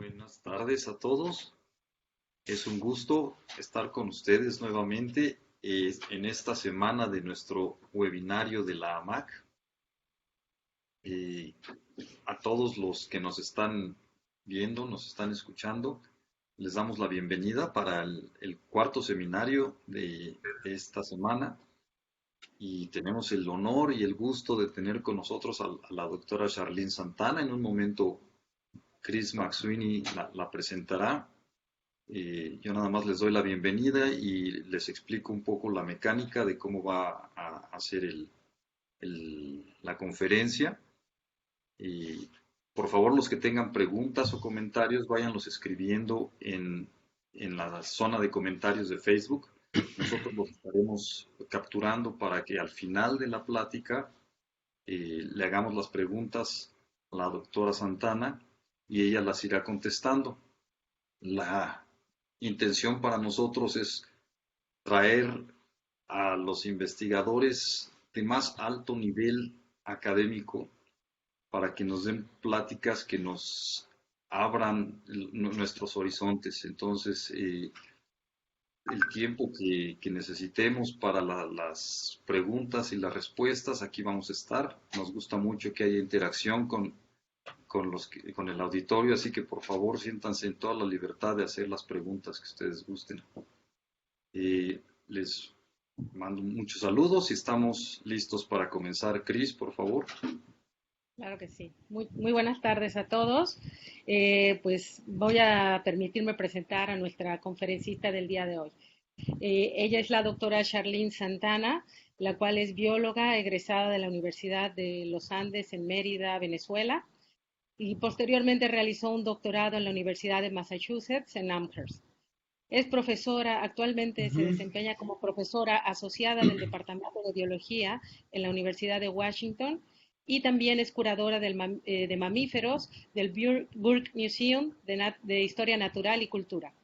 Buenas tardes a todos. Es un gusto estar con ustedes nuevamente en esta semana de nuestro webinario de la AMAC. Eh, a todos los que nos están viendo, nos están escuchando, les damos la bienvenida para el cuarto seminario de esta semana y tenemos el honor y el gusto de tener con nosotros a la doctora Charlene Santana. En un momento Chris McSweeney la presentará. Yo nada más les doy la bienvenida y les explico un poco la mecánica de cómo va a hacer la conferencia. Y por favor, los que tengan preguntas o comentarios, váyanlos escribiendo en la zona de comentarios de Facebook. Nosotros los estaremos capturando para que al final de la plática le hagamos las preguntas a la doctora Santana y ella las irá contestando. La intención para nosotros es traer a los investigadores de más alto nivel académico para que nos den pláticas que nos abran nuestros horizontes. Entonces, el tiempo que necesitemos para las preguntas y las respuestas, aquí vamos a estar. Nos gusta mucho que haya interacción con el auditorio, así que por favor siéntanse en toda la libertad de hacer las preguntas que ustedes gusten. Les mando muchos saludos y estamos listos para comenzar. Cris, por favor. Claro que sí. Muy buenas tardes a todos. Pues voy a permitirme presentar a nuestra conferencista del día de hoy. Ella es la doctora Charlene Santana, la cual es bióloga egresada de la Universidad de los Andes en Mérida, Venezuela, y posteriormente realizó un doctorado en la Universidad de Massachusetts en Amherst. Es profesora, actualmente se desempeña como profesora asociada del Departamento de Biología en la Universidad de Washington y también es curadora de mamíferos del Burke Museum de Historia Natural y Cultura.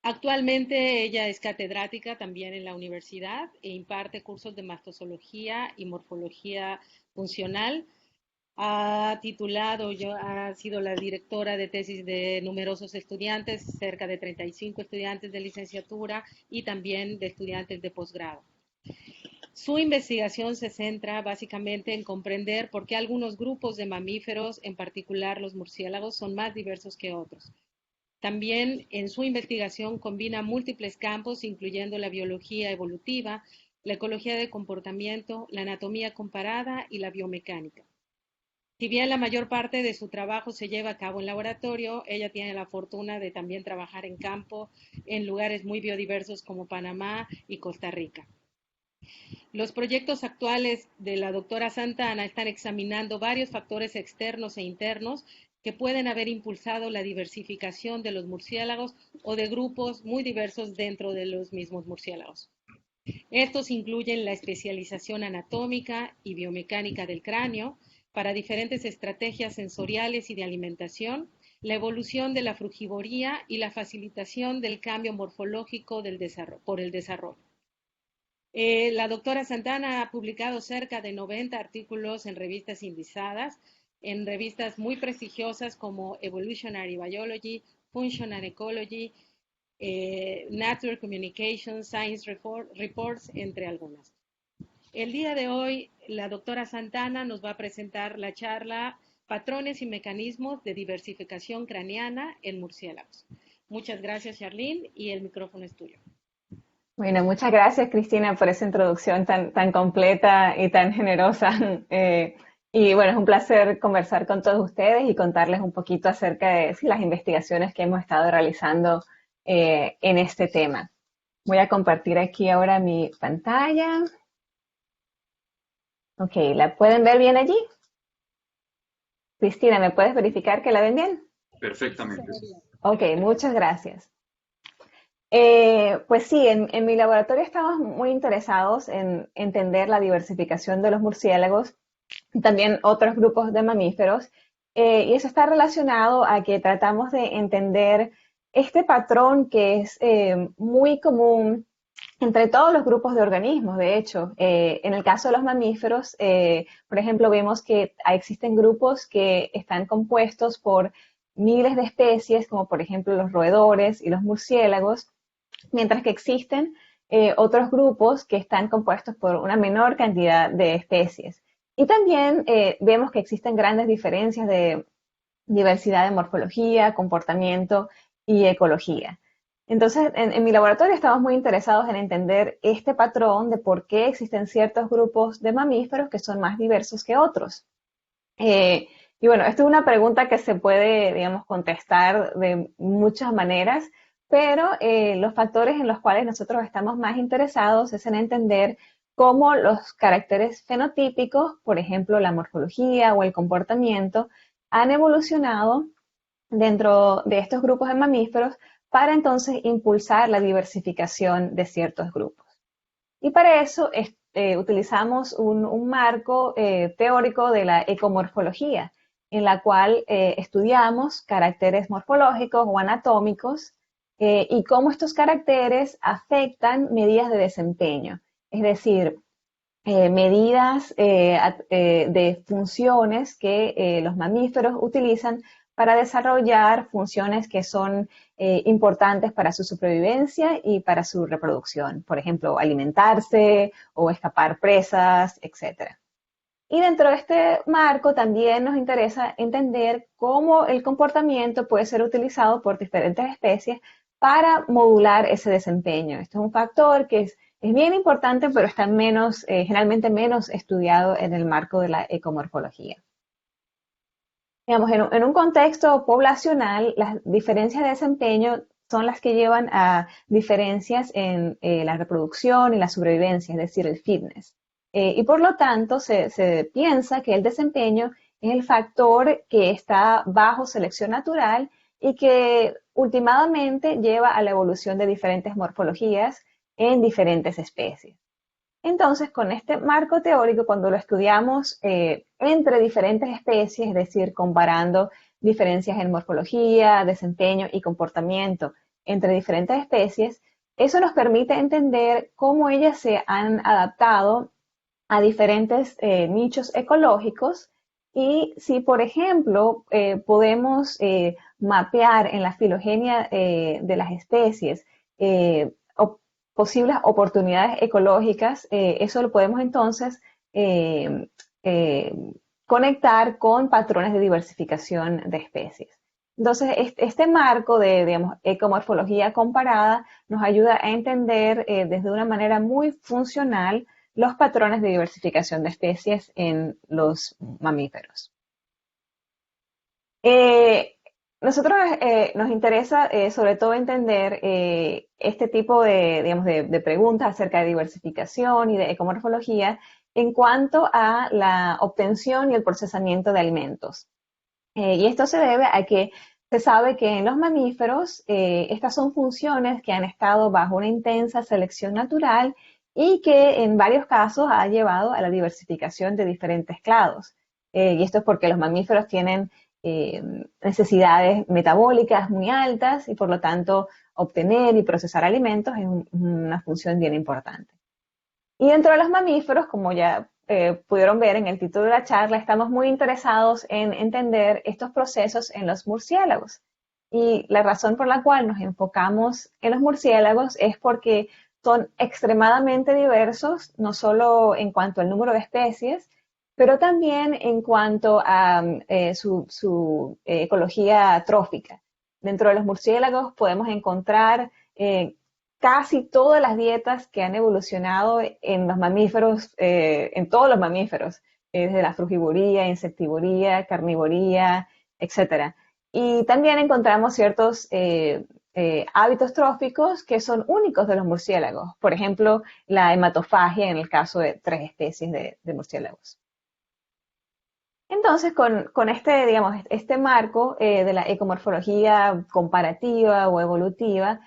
Actualmente ella es catedrática también en la universidad e imparte cursos de mastozoología y morfología funcional. Ha sido la directora de tesis de numerosos estudiantes, cerca de 35 estudiantes de licenciatura y también de estudiantes de posgrado. Su investigación se centra básicamente en comprender por qué algunos grupos de mamíferos, en particular los murciélagos, son más diversos que otros. También en su investigación combina múltiples campos, incluyendo la biología evolutiva, la ecología de comportamiento, la anatomía comparada y la biomecánica. Si bien la mayor parte de su trabajo se lleva a cabo en laboratorio, ella tiene la fortuna de también trabajar en campo en lugares muy biodiversos como Panamá y Costa Rica. Los proyectos actuales de la doctora Santana están examinando varios factores externos e internos que pueden haber impulsado la diversificación de los murciélagos o de grupos muy diversos dentro de los mismos murciélagos. Estos incluyen la especialización anatómica y biomecánica del cráneo para diferentes estrategias sensoriales y de alimentación, la evolución de la frugivoría y la facilitación del cambio morfológico por el desarrollo. La doctora Santana ha publicado cerca de 90 artículos en revistas indizadas, en revistas muy prestigiosas como Evolutionary Biology, Functional Ecology, Nature Communication, Science Reports, entre algunas. El día de hoy, la doctora Santana nos va a presentar la charla Patrones y mecanismos de diversificación craneana en murciélagos. Muchas gracias, Charlene, y el micrófono es tuyo. Bueno, muchas gracias, Cristina, por esa introducción tan completa y tan generosa. Y bueno, es un placer conversar con todos ustedes y contarles un poquito acerca de las investigaciones que hemos estado realizando en este tema. Voy a compartir aquí ahora mi pantalla. Ok, ¿la pueden ver bien allí? Cristina, ¿me puedes verificar que la ven bien? Perfectamente. Ok, muchas gracias. Pues sí, en mi laboratorio estamos muy interesados en entender la diversificación de los murciélagos y también otros grupos de mamíferos, y eso está relacionado a que tratamos de entender este patrón que es muy común entre todos los grupos de organismos. De hecho, en el caso de los mamíferos, por ejemplo, vemos que existen grupos que están compuestos por miles de especies, como por ejemplo los roedores y los murciélagos, mientras que existen otros grupos que están compuestos por una menor cantidad de especies. Y también vemos que existen grandes diferencias de diversidad de morfología, comportamiento y ecología. Entonces, en mi laboratorio estamos muy interesados en entender este patrón de por qué existen ciertos grupos de mamíferos que son más diversos que otros. Y bueno, esto es una pregunta que se puede, digamos, contestar de muchas maneras, pero los factores en los cuales nosotros estamos más interesados es en entender cómo los caracteres fenotípicos, por ejemplo, la morfología o el comportamiento, han evolucionado dentro de estos grupos de mamíferos para entonces impulsar la diversificación de ciertos grupos. Y para eso utilizamos un marco teórico de la ecomorfología, en la cual estudiamos caracteres morfológicos o anatómicos y cómo estos caracteres afectan medidas de desempeño, es decir, medidas de funciones que los mamíferos utilizan para desarrollar funciones que son importantes para su supervivencia y para su reproducción. Por ejemplo, alimentarse o escapar presas, etc. Y dentro de este marco también nos interesa entender cómo el comportamiento puede ser utilizado por diferentes especies para modular ese desempeño. Esto es un factor que es bien importante, pero está generalmente menos estudiado en el marco de la ecomorfología. Digamos, en un contexto poblacional, las diferencias de desempeño son las que llevan a diferencias en la reproducción y la sobrevivencia, es decir, el fitness. Y por lo tanto, se piensa que el desempeño es el factor que está bajo selección natural y que últimamente lleva a la evolución de diferentes morfologías en diferentes especies. Entonces, con este marco teórico, cuando lo estudiamos entre diferentes especies, es decir, comparando diferencias en morfología, desempeño y comportamiento entre diferentes especies, eso nos permite entender cómo ellas se han adaptado a diferentes nichos ecológicos y si, por ejemplo, podemos mapear en la filogenia de las especies posibles oportunidades ecológicas, eso lo podemos entonces conectar con patrones de diversificación de especies. Entonces, este marco de, digamos, ecomorfología comparada nos ayuda a entender desde una manera muy funcional los patrones de diversificación de especies en los mamíferos. Nosotros nos interesa sobre todo entender este tipo de, digamos, de preguntas acerca de diversificación y de ecomorfología en cuanto a la obtención y el procesamiento de alimentos. Y esto se debe a que se sabe que en los mamíferos estas son funciones que han estado bajo una intensa selección natural y que en varios casos ha llevado a la diversificación de diferentes clados. Y esto es porque los mamíferos tienen necesidades metabólicas muy altas y por lo tanto obtener y procesar alimentos es una función bien importante. Y dentro de los mamíferos, como ya pudieron ver en el título de la charla, estamos muy interesados en entender estos procesos en los murciélagos. Y la razón por la cual nos enfocamos en los murciélagos es porque son extremadamente diversos, no solo en cuanto al número de especies, pero también en cuanto a su ecología trófica. Dentro de los murciélagos podemos encontrar casi todas las dietas que han evolucionado en los mamíferos, en todos los mamíferos, desde la frugivoría, insectivoría, carnivoría, etc. Y también encontramos ciertos hábitos tróficos que son únicos de los murciélagos. Por ejemplo, la hematofagia en el caso de 3 especies de murciélagos. Entonces, con este, digamos, este marco de la ecomorfología comparativa o evolutiva,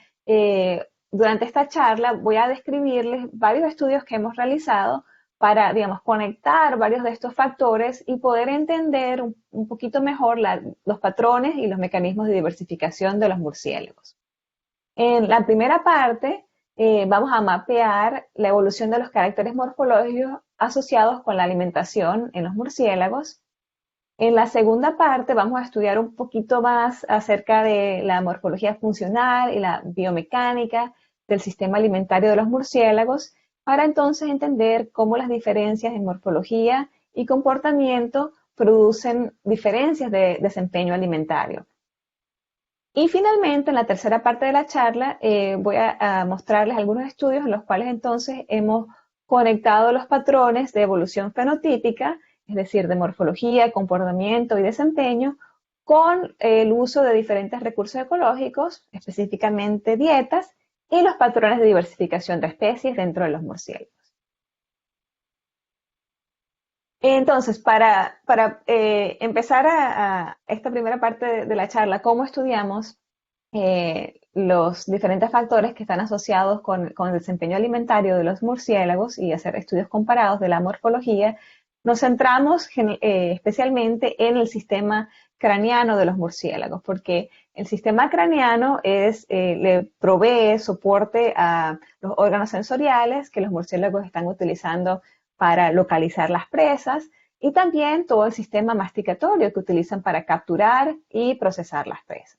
durante esta charla voy a describirles varios estudios que hemos realizado para, digamos, conectar varios de estos factores y poder entender un poquito mejor los patrones y los mecanismos de diversificación de los murciélagos. En la primera parte vamos a mapear la evolución de los caracteres morfológicos asociados con la alimentación en los murciélagos. En la segunda parte vamos a estudiar un poquito más acerca de la morfología funcional y la biomecánica del sistema alimentario de los murciélagos, para entonces entender cómo las diferencias en morfología y comportamiento producen diferencias de desempeño alimentario. Y finalmente, en la tercera parte de la charla, voy a mostrarles algunos estudios en los cuales entonces hemos conectado los patrones de evolución fenotípica, es decir, de morfología, comportamiento y desempeño, con el uso de diferentes recursos ecológicos, específicamente dietas, y los patrones de diversificación de especies dentro de los murciélagos. Entonces, para empezar a esta primera parte de la charla, ¿cómo estudiamos los diferentes factores que están asociados con el desempeño alimentario de los murciélagos y hacer estudios comparados de la morfología? Nos centramos especialmente en el sistema craneano de los murciélagos, porque el sistema craneano le provee soporte a los órganos sensoriales que los murciélagos están utilizando para localizar las presas, y también todo el sistema masticatorio que utilizan para capturar y procesar las presas.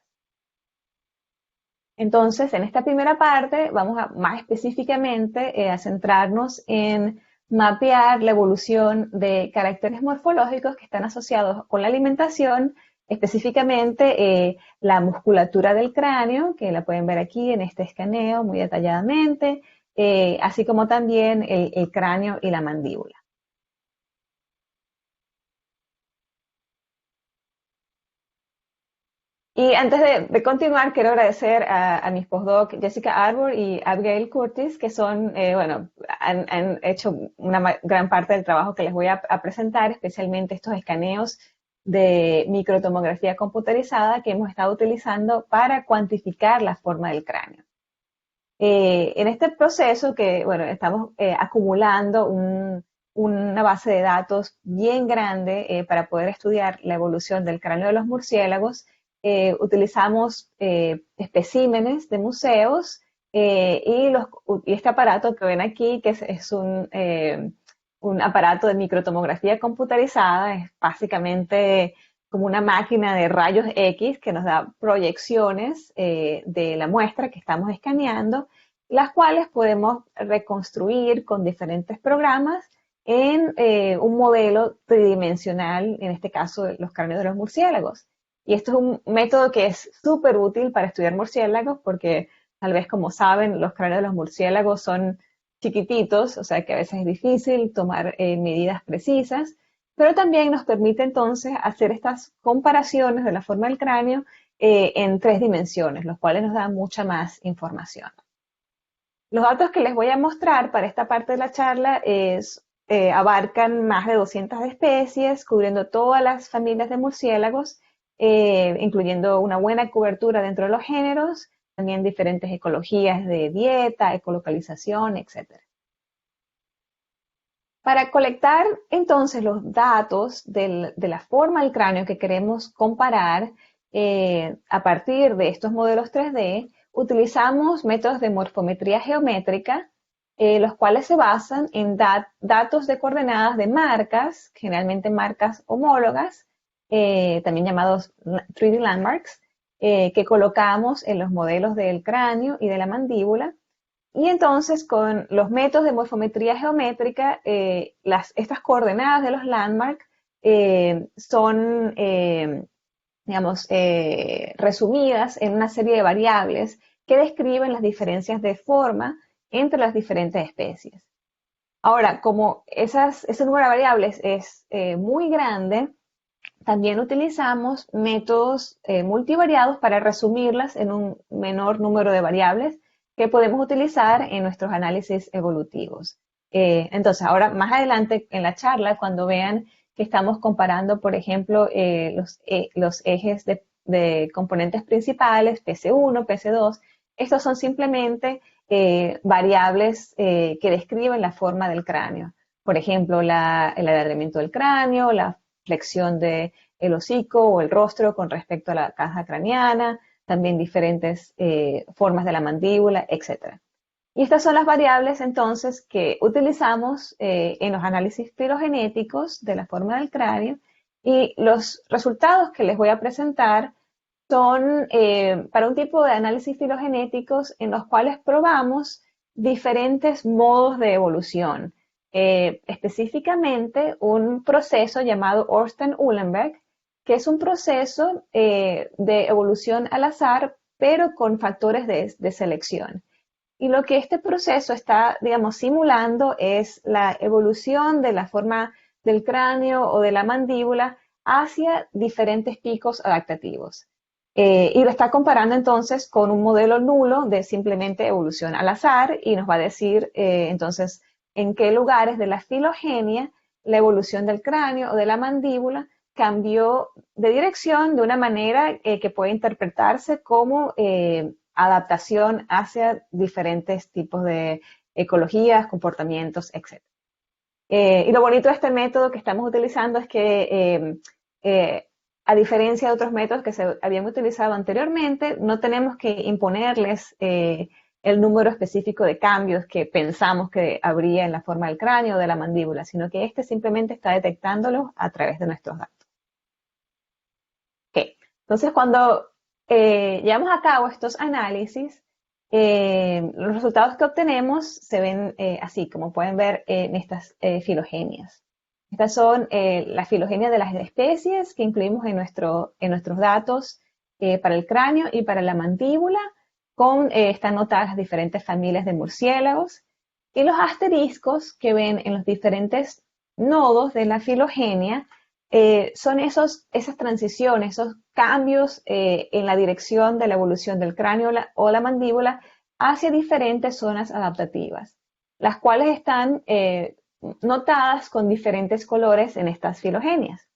Entonces, en esta primera parte vamos más específicamente a centrarnos en mapear la evolución de caracteres morfológicos que están asociados con la alimentación, específicamente la musculatura del cráneo, que la pueden ver aquí en este escaneo muy detalladamente, así como también el cráneo y la mandíbula. Y antes de continuar, quiero agradecer a mis postdoc Jessica Arbor y Abigail Curtis, que son, han hecho una gran parte del trabajo que les voy a presentar, especialmente estos escaneos de microtomografía computarizada que hemos estado utilizando para cuantificar la forma del cráneo. En este proceso que, bueno, estamos acumulando una base de datos bien grande para poder estudiar la evolución del cráneo de los murciélagos. Utilizamos especímenes de museos y este aparato que ven aquí, que es un aparato de microtomografía computarizada, es básicamente como una máquina de rayos X que nos da proyecciones de la muestra que estamos escaneando, las cuales podemos reconstruir con diferentes programas en un modelo tridimensional, en este caso los cráneos de los murciélagos. Y esto es un método que es súper útil para estudiar murciélagos porque tal vez como saben, los cráneos de los murciélagos son chiquititos, o sea que a veces es difícil tomar medidas precisas, pero también nos permite entonces hacer estas comparaciones de la forma del cráneo en 3 dimensiones, los cuales nos dan mucha más información. Los datos que les voy a mostrar para esta parte de la charla abarcan más de 200 especies, cubriendo todas las familias de murciélagos, incluyendo una buena cobertura dentro de los géneros, también diferentes ecologías de dieta, ecolocalización, etc. Para colectar entonces los datos de la forma del cráneo que queremos comparar a partir de estos modelos 3D, utilizamos métodos de morfometría geométrica, los cuales se basan en datos de coordenadas de marcas, generalmente marcas homólogas, también llamados 3D landmarks, que colocamos en los modelos del cráneo y de la mandíbula. Y entonces con los métodos de morfometría geométrica, estas coordenadas de los landmarks son, digamos, resumidas en una serie de variables que describen las diferencias de forma entre las diferentes especies. Ahora, como ese número de variables es muy grande, también utilizamos métodos multivariados para resumirlas en un menor número de variables que podemos utilizar en nuestros análisis evolutivos. Entonces, ahora más adelante en la charla, cuando vean que estamos comparando, por ejemplo, los ejes de componentes principales, PC1, PC2, estos son simplemente variables que describen la forma del cráneo. Por ejemplo, el alargamiento del cráneo, la flexión del hocico o el rostro con respecto a la caja craneana, también diferentes formas de la mandíbula, etc. Y estas son las variables entonces que utilizamos en los análisis filogenéticos de la forma del cráneo Y los resultados que les voy a presentar son para un tipo de análisis filogenéticos en los cuales probamos diferentes modos de evolución. Específicamente un proceso llamado Ornstein-Uhlenbeck, que es un proceso de evolución al azar, pero con factores de selección. Y lo que este proceso está, digamos, simulando es la evolución de la forma del cráneo o de la mandíbula hacia diferentes picos adaptativos. Y lo está comparando entonces con un modelo nulo de simplemente evolución al azar y nos va a decir entonces en qué lugares de la filogenia la evolución del cráneo o de la mandíbula cambió de dirección de una manera que puede interpretarse como adaptación hacia diferentes tipos de ecologías, comportamientos, etc. Y lo bonito de este método que estamos utilizando es que, a diferencia de otros métodos que se habían utilizado anteriormente, no tenemos que imponerles el número específico de cambios que pensamos que habría en la forma del cráneo o de la mandíbula, sino que este simplemente está detectándolos a través de nuestros datos. Okay. Entonces, cuando llevamos a cabo estos análisis, los resultados que obtenemos se ven así, como pueden ver en estas filogenias. Estas son las filogenias de las especies que incluimos en nuestros datos para el cráneo y para la mandíbula, están notadas las diferentes familias de murciélagos, y los asteriscos que ven en los diferentes nodos de la filogenia son esas transiciones, esos cambios en la dirección de la evolución del cráneo o la mandíbula hacia diferentes zonas adaptativas, las cuales están notadas con diferentes colores en estas filogenias.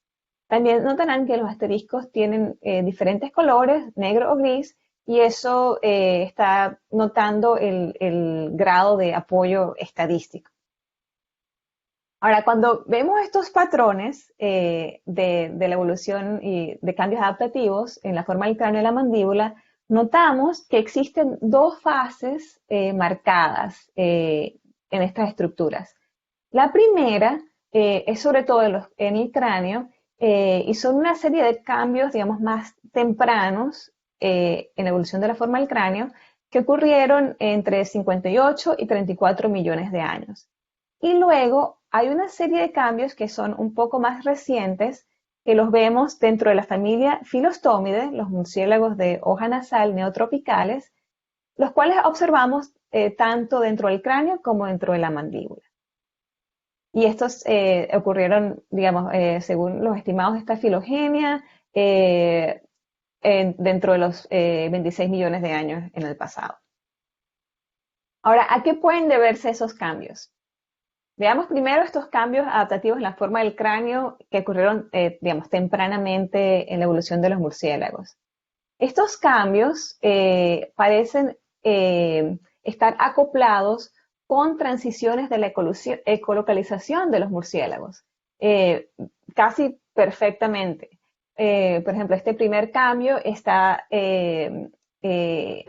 También notarán que los asteriscos tienen diferentes colores, negro o gris, y eso está notando el grado de apoyo estadístico. Ahora, cuando vemos estos patrones de la evolución y de cambios adaptativos en la forma del cráneo y la mandíbula, notamos que existen dos fases marcadas en estas estructuras. La primera es sobre todo en el cráneo y son una serie de cambios, digamos, más tempranos en la evolución de la forma del cráneo que ocurrieron entre 58 y 34 millones de años. Y luego hay una serie de cambios que son un poco más recientes, que los vemos dentro de la familia Philostomide, los murciélagos de hoja nasal neotropicales, los cuales observamos tanto dentro del cráneo como dentro de la mandíbula. Y estos ocurrieron, digamos, según los estimados de esta filogenia, dentro de los 26 millones de años en el pasado. Ahora, ¿a qué pueden deberse esos cambios? Veamos primero estos cambios adaptativos en la forma del cráneo que ocurrieron, digamos, tempranamente en la evolución de los murciélagos. Estos cambios parecen estar acoplados con transiciones de la ecolocalización de los murciélagos, casi perfectamente. Por ejemplo, este primer cambio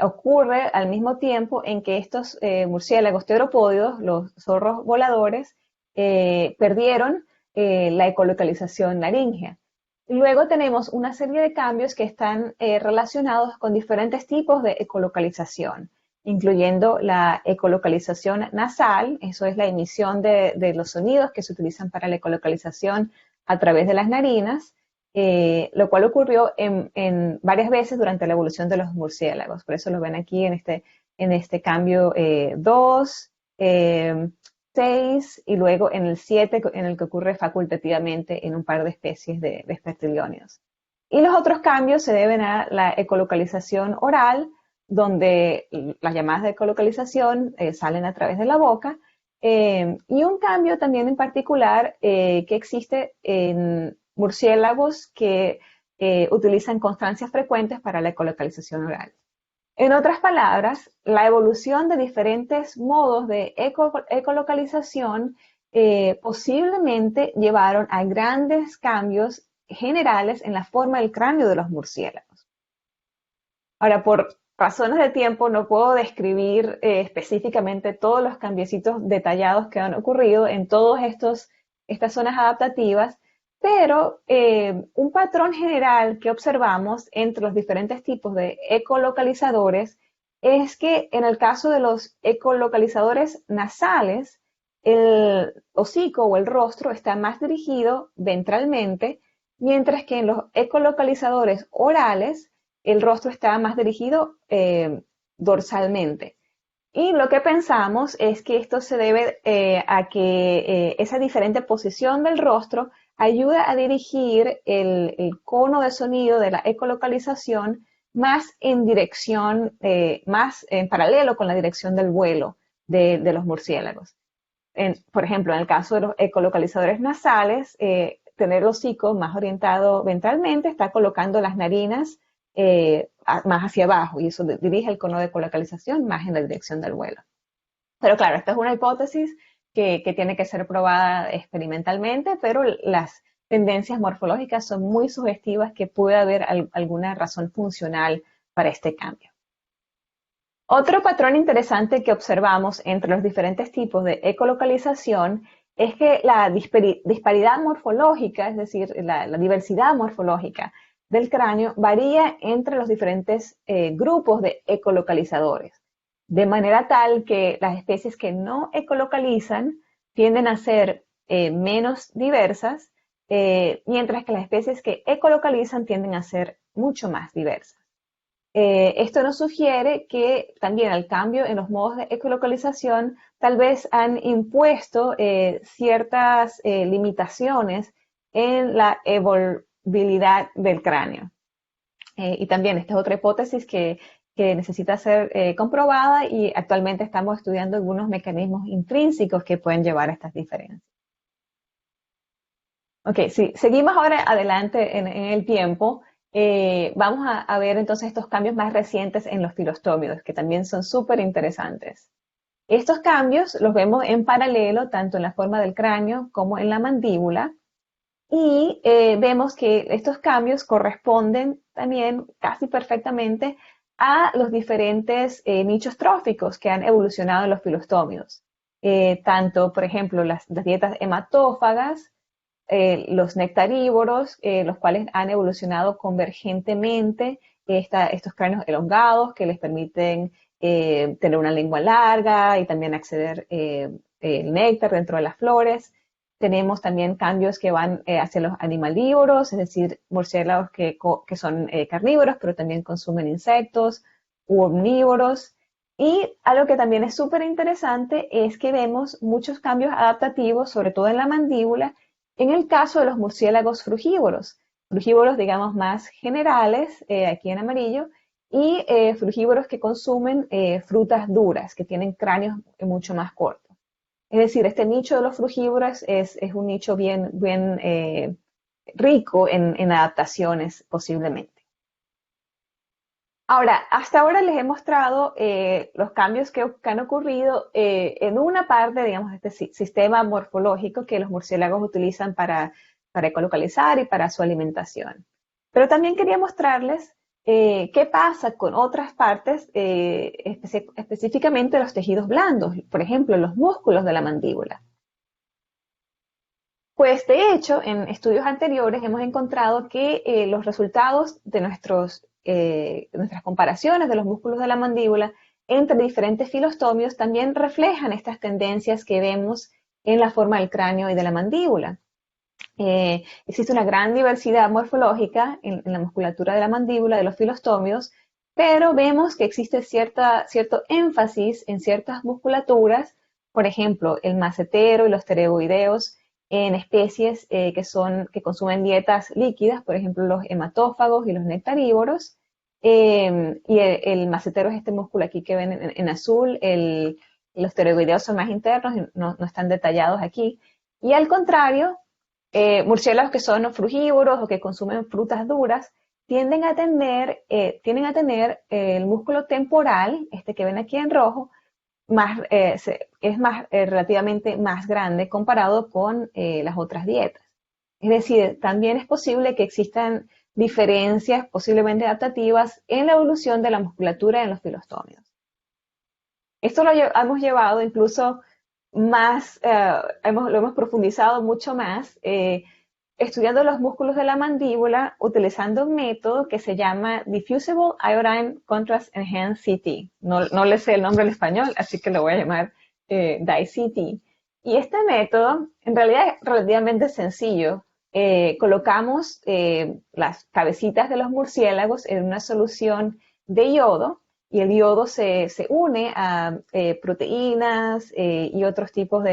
ocurre al mismo tiempo en que estos murciélagos teropódidos, los zorros voladores, perdieron la ecolocalización laríngea. Luego tenemos una serie de cambios que están relacionados con diferentes tipos de ecolocalización, incluyendo la ecolocalización nasal, eso es la emisión de los sonidos que se utilizan para la ecolocalización a través de las narinas, lo cual ocurrió en varias veces durante la evolución de los murciélagos. Por eso lo ven aquí en este cambio 2, 6 y luego en el 7, en el que ocurre facultativamente en un par de especies de vespertilionios. Y los otros cambios se deben a la ecolocalización oral, donde las llamadas de ecolocalización salen a través de la boca, y un cambio también en particular que existe en murciélagos que utilizan constancias frecuentes para la ecolocalización oral. En otras palabras, la evolución de diferentes modos de ecolocalización posiblemente llevaron a grandes cambios generales en la forma del cráneo de los murciélagos. Ahora, por razones de tiempo, no puedo describir específicamente todos los cambiecitos detallados que han ocurrido en todas estas zonas adaptativas, Pero un patrón general que observamos entre los diferentes tipos de ecolocalizadores es que en el caso de los ecolocalizadores nasales, el hocico o el rostro está más dirigido ventralmente, mientras que en los ecolocalizadores orales el rostro está más dirigido dorsalmente. Y lo que pensamos es que esto se debe a que esa diferente posición del rostro ayuda a dirigir el cono de sonido de la ecolocalización más en dirección, más en paralelo con la dirección del vuelo de los murciélagos. Por ejemplo, en el caso de los ecolocalizadores nasales, tener el hocico más orientado ventralmente está colocando las narinas más hacia abajo y eso dirige el cono de ecolocalización más en la dirección del vuelo. Pero claro, esta es una hipótesis que tiene que ser probada experimentalmente, pero las tendencias morfológicas son muy sugestivas que puede haber alguna razón funcional para este cambio. Otro patrón interesante que observamos entre los diferentes tipos de ecolocalización es que la disparidad morfológica, es decir, la diversidad morfológica del cráneo varía entre los diferentes grupos de ecolocalizadores, de manera tal que las especies que no ecolocalizan tienden a ser menos diversas, mientras que las especies que ecolocalizan tienden a ser mucho más diversas. Esto nos sugiere que también al cambio en los modos de ecolocalización tal vez han impuesto ciertas limitaciones en la evolubilidad del cráneo. Y también esta es otra hipótesis que necesita ser comprobada y actualmente estamos estudiando algunos mecanismos intrínsecos que pueden llevar a estas diferencias. Ok, si seguimos ahora adelante en el tiempo, vamos a ver entonces estos cambios más recientes en los filostómidos, que también son súper interesantes. Estos cambios los vemos en paralelo tanto en la forma del cráneo como en la mandíbula y vemos que estos cambios corresponden también casi perfectamente a los diferentes nichos tróficos que han evolucionado en los filostómidos. Tanto, por ejemplo, las dietas hematófagas, los nectarívoros, los cuales han evolucionado convergentemente, estos cráneos elongados que les permiten tener una lengua larga y también acceder el néctar dentro de las flores. Tenemos también cambios que van hacia los animalívoros, es decir, murciélagos que son carnívoros, pero también consumen insectos, u omnívoros. Y algo que también es súper interesante es que vemos muchos cambios adaptativos, sobre todo en la mandíbula, en el caso de los murciélagos frugívoros digamos más generales, aquí en amarillo, y frugívoros que consumen frutas duras, que tienen cráneos mucho más cortos. Es decir, este nicho de los frugívoros es un nicho bien rico en adaptaciones posiblemente. Ahora, hasta ahora les he mostrado los cambios que han ocurrido en una parte, digamos, de este sistema morfológico que los murciélagos utilizan para ecolocalizar y para su alimentación. Pero también quería mostrarles qué pasa con otras partes, específicamente los tejidos blandos, por ejemplo, los músculos de la mandíbula. Pues de hecho, en estudios anteriores hemos encontrado que los resultados de nuestras comparaciones de los músculos de la mandíbula entre diferentes filostomios también reflejan estas tendencias que vemos en la forma del cráneo y de la mandíbula. Existe una gran diversidad morfológica en la musculatura de la mandíbula de los filostomios, pero vemos que existe cierto énfasis en ciertas musculaturas, por ejemplo, el macetero y los pteregoideos, en especies que consumen dietas líquidas, por ejemplo, los hematófagos y los nectarívoros. Y el macetero es este músculo aquí que ven en azul, los pteregoideos son más internos y no están detallados aquí. Y al contrario, murciélagos que son frugívoros o que consumen frutas duras tienden a tener el músculo temporal, este que ven aquí en rojo, relativamente más grande comparado con las otras dietas. Es decir, también es posible que existan diferencias posiblemente adaptativas en la evolución de la musculatura en los filostomios. Esto lo hemos llevado incluso más, lo hemos profundizado mucho más estudiando los músculos de la mandíbula utilizando un método que se llama Diffusible Iodine Contrast Enhanced CT. No le sé el nombre en español, así que lo voy a llamar DICT. Y este método en realidad es relativamente sencillo. Colocamos las cabecitas de los murciélagos en una solución de yodo y el yodo se une a proteínas y otros tipos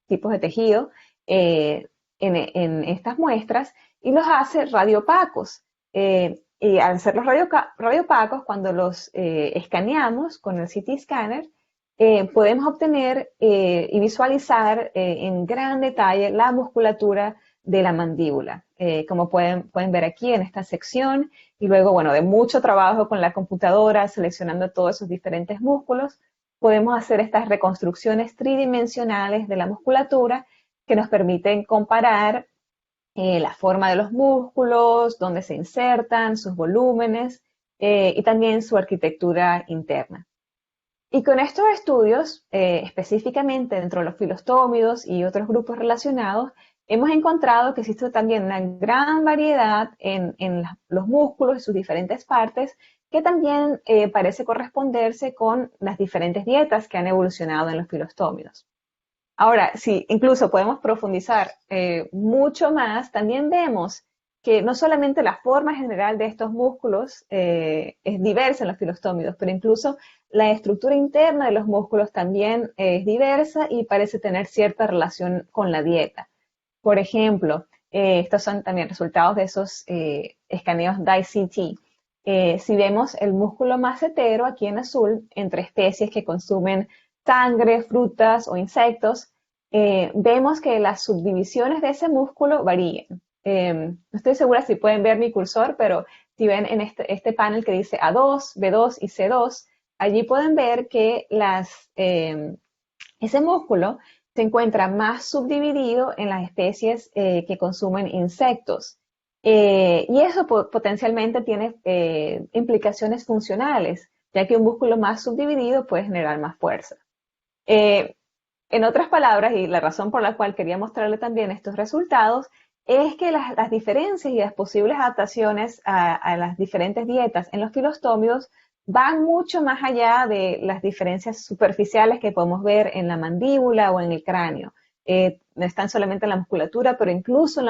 tipos de tejido en estas muestras y los hace radioopacos. Y al ser los radioopacos, cuando los escaneamos con el CT scanner, podemos obtener y visualizar en gran detalle la musculatura de la mandíbula, como pueden ver aquí en esta sección, y luego, bueno, de mucho trabajo con la computadora, seleccionando todos esos diferentes músculos, podemos hacer estas reconstrucciones tridimensionales de la musculatura que nos permiten comparar la forma de los músculos, dónde se insertan, sus volúmenes y también su arquitectura interna. Y con estos estudios, específicamente dentro de los filostómidos y otros grupos relacionados, hemos encontrado que existe también una gran variedad en los músculos y sus diferentes partes, que también parece corresponderse con las diferentes dietas que han evolucionado en los filostómidos. Ahora, si incluso podemos profundizar mucho más, también vemos que no solamente la forma general de estos músculos es diversa en los filostómidos, pero incluso la estructura interna de los músculos también es diversa y parece tener cierta relación con la dieta. Por ejemplo, estos son también resultados de esos escaneos DICT. Si vemos el músculo macetero aquí en azul, entre especies que consumen sangre, frutas o insectos, vemos que las subdivisiones de ese músculo varían. No estoy segura si pueden ver mi cursor, pero si ven en este panel que dice A2, B2 y C2, allí pueden ver que ese músculo se encuentra más subdividido en las especies que consumen insectos. Y eso potencialmente tiene implicaciones funcionales, ya que un músculo más subdividido puede generar más fuerza. En otras palabras, y la razón por la cual quería mostrarle también estos resultados, es que las diferencias y las posibles adaptaciones a las diferentes dietas en los filostómidos van mucho más allá de las diferencias superficiales que podemos ver en la mandíbula o en el cráneo. No están solamente en la musculatura, pero incluso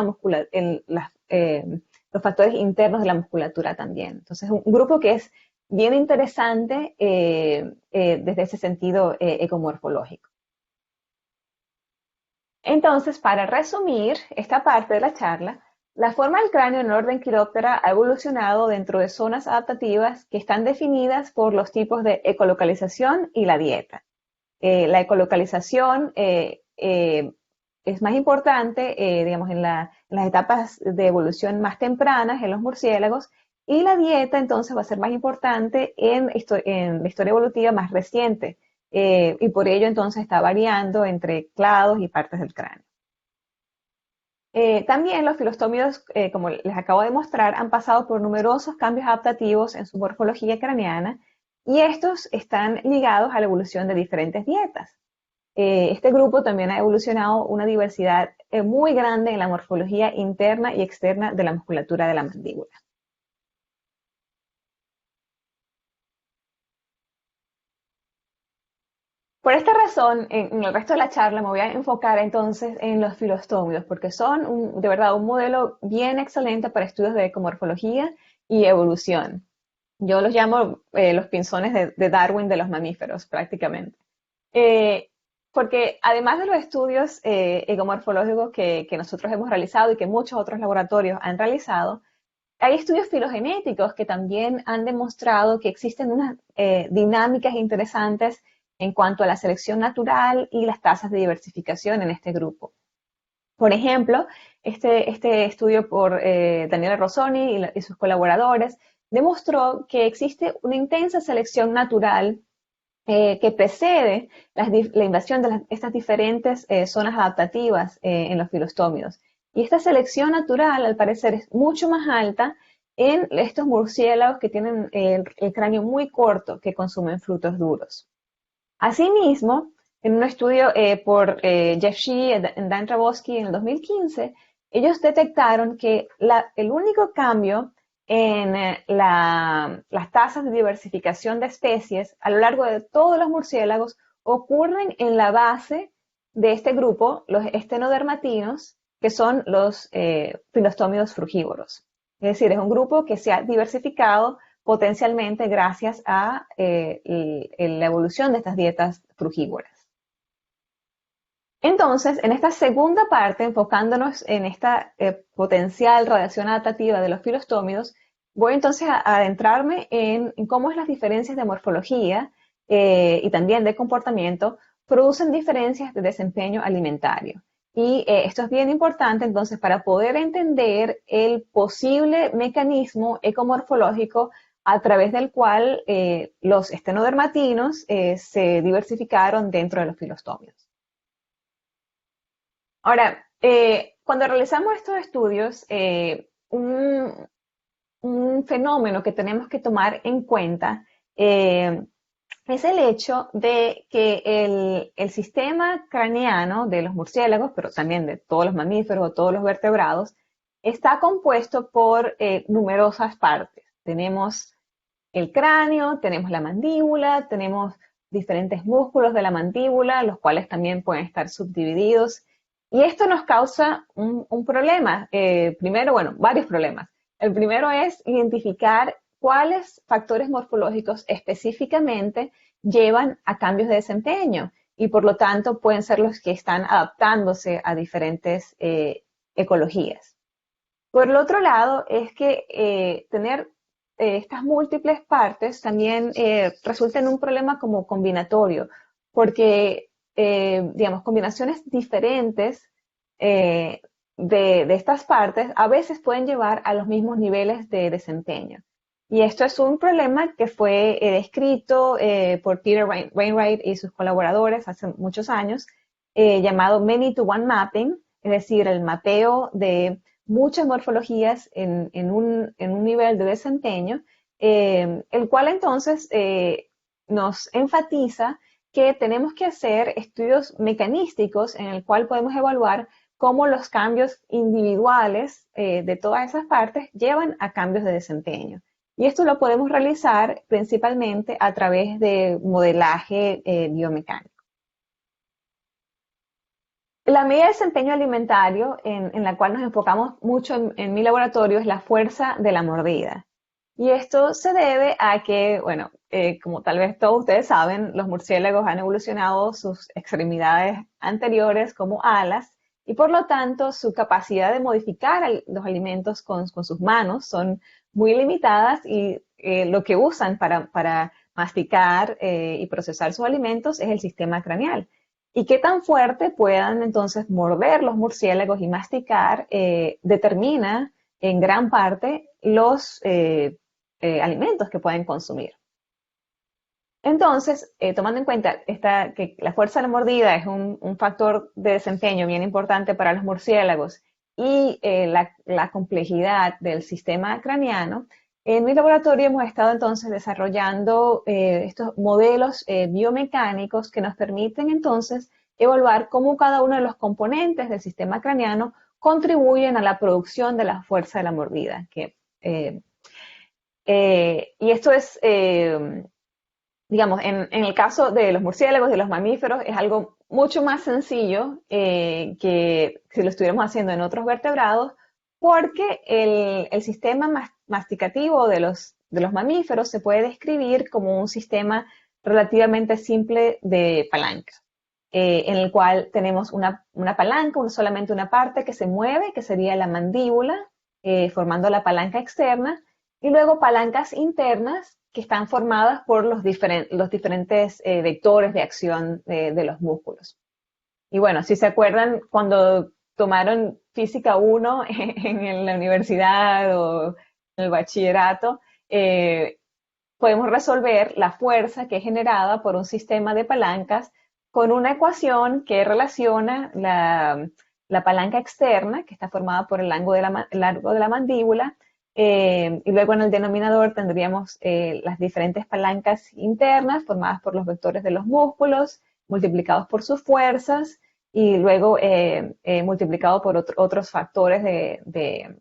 en los factores internos de la musculatura también. Entonces, un grupo que es bien interesante desde ese sentido ecomorfológico. Entonces, para resumir esta parte de la charla, la forma del cráneo en orden quiróptera ha evolucionado dentro de zonas adaptativas que están definidas por los tipos de ecolocalización y la dieta. La ecolocalización es más importante, digamos, en las etapas de evolución más tempranas en los murciélagos, y la dieta entonces va a ser más importante en la historia evolutiva más reciente, y por ello entonces está variando entre clados y partes del cráneo. También los filostómidos, como les acabo de mostrar, han pasado por numerosos cambios adaptativos en su morfología craneana, y estos están ligados a la evolución de diferentes dietas. Este grupo también ha evolucionado una diversidad muy grande en la morfología interna y externa de la musculatura de la mandíbula. Por esta razón, en el resto de la charla me voy a enfocar entonces en los filostómidos, porque son de verdad un modelo bien excelente para estudios de ecomorfología y evolución. Yo los llamo los pinzones de Darwin de los mamíferos, prácticamente. Porque además de los estudios ecomorfológicos que nosotros hemos realizado y que muchos otros laboratorios han realizado, hay estudios filogenéticos que también han demostrado que existen unas dinámicas interesantes en cuanto a la selección natural y las tasas de diversificación en este grupo. Por ejemplo, este estudio por Daniele Rossoni y sus colaboradores demostró que existe una intensa selección natural que precede la invasión de estas diferentes zonas adaptativas en los filostómidos. Y esta selección natural, al parecer, es mucho más alta en estos murciélagos que tienen el cráneo muy corto, que consumen frutos duros. Asimismo, en un estudio por Jeff Shee y Dan Trabowski en el 2015, ellos detectaron que el único cambio en las tasas de diversificación de especies a lo largo de todos los murciélagos ocurren en la base de este grupo, los estenodermatinos, que son los filostómidos frugívoros. Es decir, es un grupo que se ha diversificado potencialmente gracias a la evolución de estas dietas frugívoras. Entonces, en esta segunda parte, enfocándonos en esta potencial radiación adaptativa de los filostómidos, voy entonces a adentrarme en cómo las diferencias de morfología y también de comportamiento producen diferencias de desempeño alimentario. Y esto es bien importante entonces para poder entender el posible mecanismo ecomorfológico a través del cual los estenodermatinos se diversificaron dentro de los filostómidos. Ahora, cuando realizamos estos estudios, un fenómeno que tenemos que tomar en cuenta es el hecho de que el sistema craneano de los murciélagos, pero también de todos los mamíferos o todos los vertebrados, está compuesto por numerosas partes. Tenemos el cráneo, tenemos la mandíbula, tenemos diferentes músculos de la mandíbula, los cuales también pueden estar subdivididos. Y esto nos causa un problema. Primero, bueno, varios problemas. El primero es identificar cuáles factores morfológicos específicamente llevan a cambios de desempeño y por lo tanto pueden ser los que están adaptándose a diferentes ecologías. Por el otro lado es que tener estas múltiples partes también resulta en un problema como combinatorio, porque digamos, combinaciones diferentes de estas partes a veces pueden llevar a los mismos niveles de desempeño. Y esto es un problema que fue descrito por Peter Wainwright y sus colaboradores hace muchos años, llamado Many-to-One Mapping, es decir, el mapeo de muchas morfologías en un nivel de desempeño, el cual entonces nos enfatiza que tenemos que hacer estudios mecanísticos en el cual podemos evaluar cómo los cambios individuales de todas esas partes llevan a cambios de desempeño. Y esto lo podemos realizar principalmente a través de modelaje biomecánico. La medida de desempeño alimentario en la cual nos enfocamos mucho en mi laboratorio es la fuerza de la mordida. Y esto se debe a que, bueno, como tal vez todos ustedes saben, los murciélagos han evolucionado sus extremidades anteriores como alas y por lo tanto su capacidad de modificar los alimentos con sus manos son muy limitadas y lo que usan para masticar y procesar sus alimentos es el sistema craneal. Y qué tan fuerte puedan entonces morder los murciélagos y masticar determina en gran parte los alimentos que pueden consumir. Entonces, tomando en cuenta que la fuerza de la mordida es un factor de desempeño bien importante para los murciélagos y la complejidad del sistema craneano, en mi laboratorio hemos estado entonces desarrollando estos modelos biomecánicos que nos permiten entonces evaluar cómo cada uno de los componentes del sistema craneano contribuyen a la producción de la fuerza de la mordida. Y esto es, digamos, en el caso de los murciélagos, de los mamíferos, es algo mucho más sencillo que si lo estuviéramos haciendo en otros vertebrados, porque el sistema masticativo de los mamíferos se puede describir como un sistema relativamente simple de palanca, en el cual tenemos una palanca, solamente una parte que se mueve, que sería la mandíbula, formando la palanca externa, y luego palancas internas que están formadas por los diferentes vectores de acción de los músculos. Y bueno, si se acuerdan, cuando tomaron Física 1 en la universidad o en el bachillerato, podemos resolver la fuerza que es generada por un sistema de palancas con una ecuación que relaciona la palanca externa, que está formada por el largo de la mandíbula, y luego en el denominador tendríamos las diferentes palancas internas formadas por los vectores de los músculos, multiplicados por sus fuerzas, y luego multiplicado por otros factores de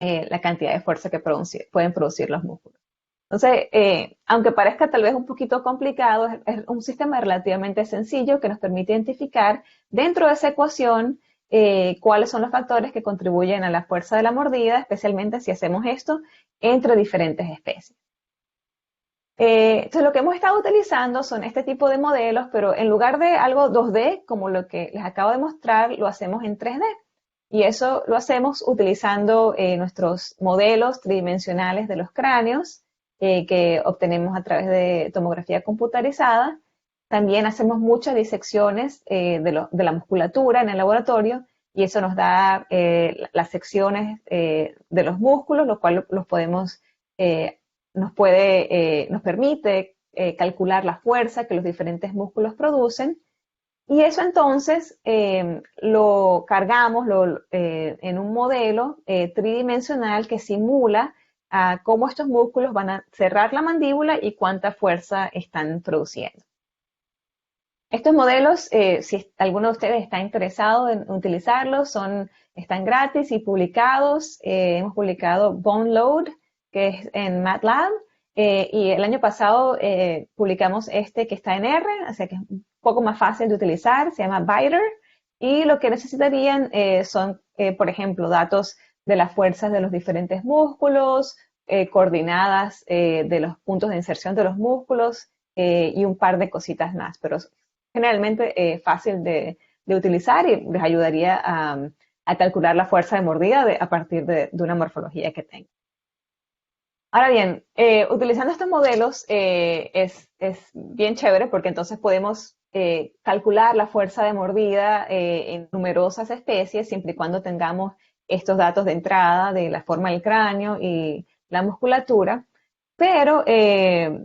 la cantidad de fuerza que pueden producir los músculos. Entonces, aunque parezca tal vez un poquito complicado, es un sistema relativamente sencillo que nos permite identificar dentro de esa ecuación cuáles son los factores que contribuyen a la fuerza de la mordida, especialmente si hacemos esto entre diferentes especies. Entonces, lo que hemos estado utilizando son este tipo de modelos, pero en lugar de algo 2D, como lo que les acabo de mostrar, lo hacemos en 3D. Y eso lo hacemos utilizando nuestros modelos tridimensionales de los cráneos que obtenemos a través de tomografía computarizada. También hacemos muchas disecciones de la musculatura en el laboratorio y eso nos da las secciones de los músculos, lo cual nos permite calcular la fuerza que los diferentes músculos producen. Y eso entonces lo cargamos en un modelo tridimensional que simula cómo estos músculos van a cerrar la mandíbula y cuánta fuerza están produciendo. Estos modelos, si alguno de ustedes está interesado en utilizarlos, están gratis y publicados. Hemos publicado Bone Load, que es en MATLAB, y el año pasado publicamos este que está en R, así que es un poco más fácil de utilizar, se llama Biter, y lo que necesitarían son, por ejemplo, datos de las fuerzas de los diferentes músculos, coordinadas de los puntos de inserción de los músculos y un par de cositas más, pero generalmente fácil de utilizar y les ayudaría a calcular la fuerza de mordida a partir de una morfología que tenga. Ahora bien, utilizando estos modelos es bien chévere porque entonces podemos calcular la fuerza de mordida en numerosas especies siempre y cuando tengamos estos datos de entrada de la forma del cráneo y la musculatura. Pero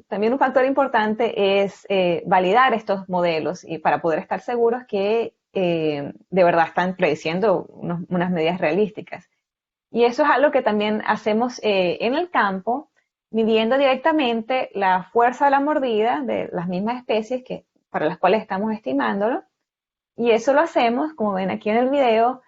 también un factor importante es validar estos modelos y para poder estar seguros que de verdad están prediciendo unas medidas realísticas. Y eso es algo que también hacemos en el campo, midiendo directamente la fuerza de la mordida de las mismas especies para las cuales estamos estimándolo. Y eso lo hacemos, como ven aquí en el video,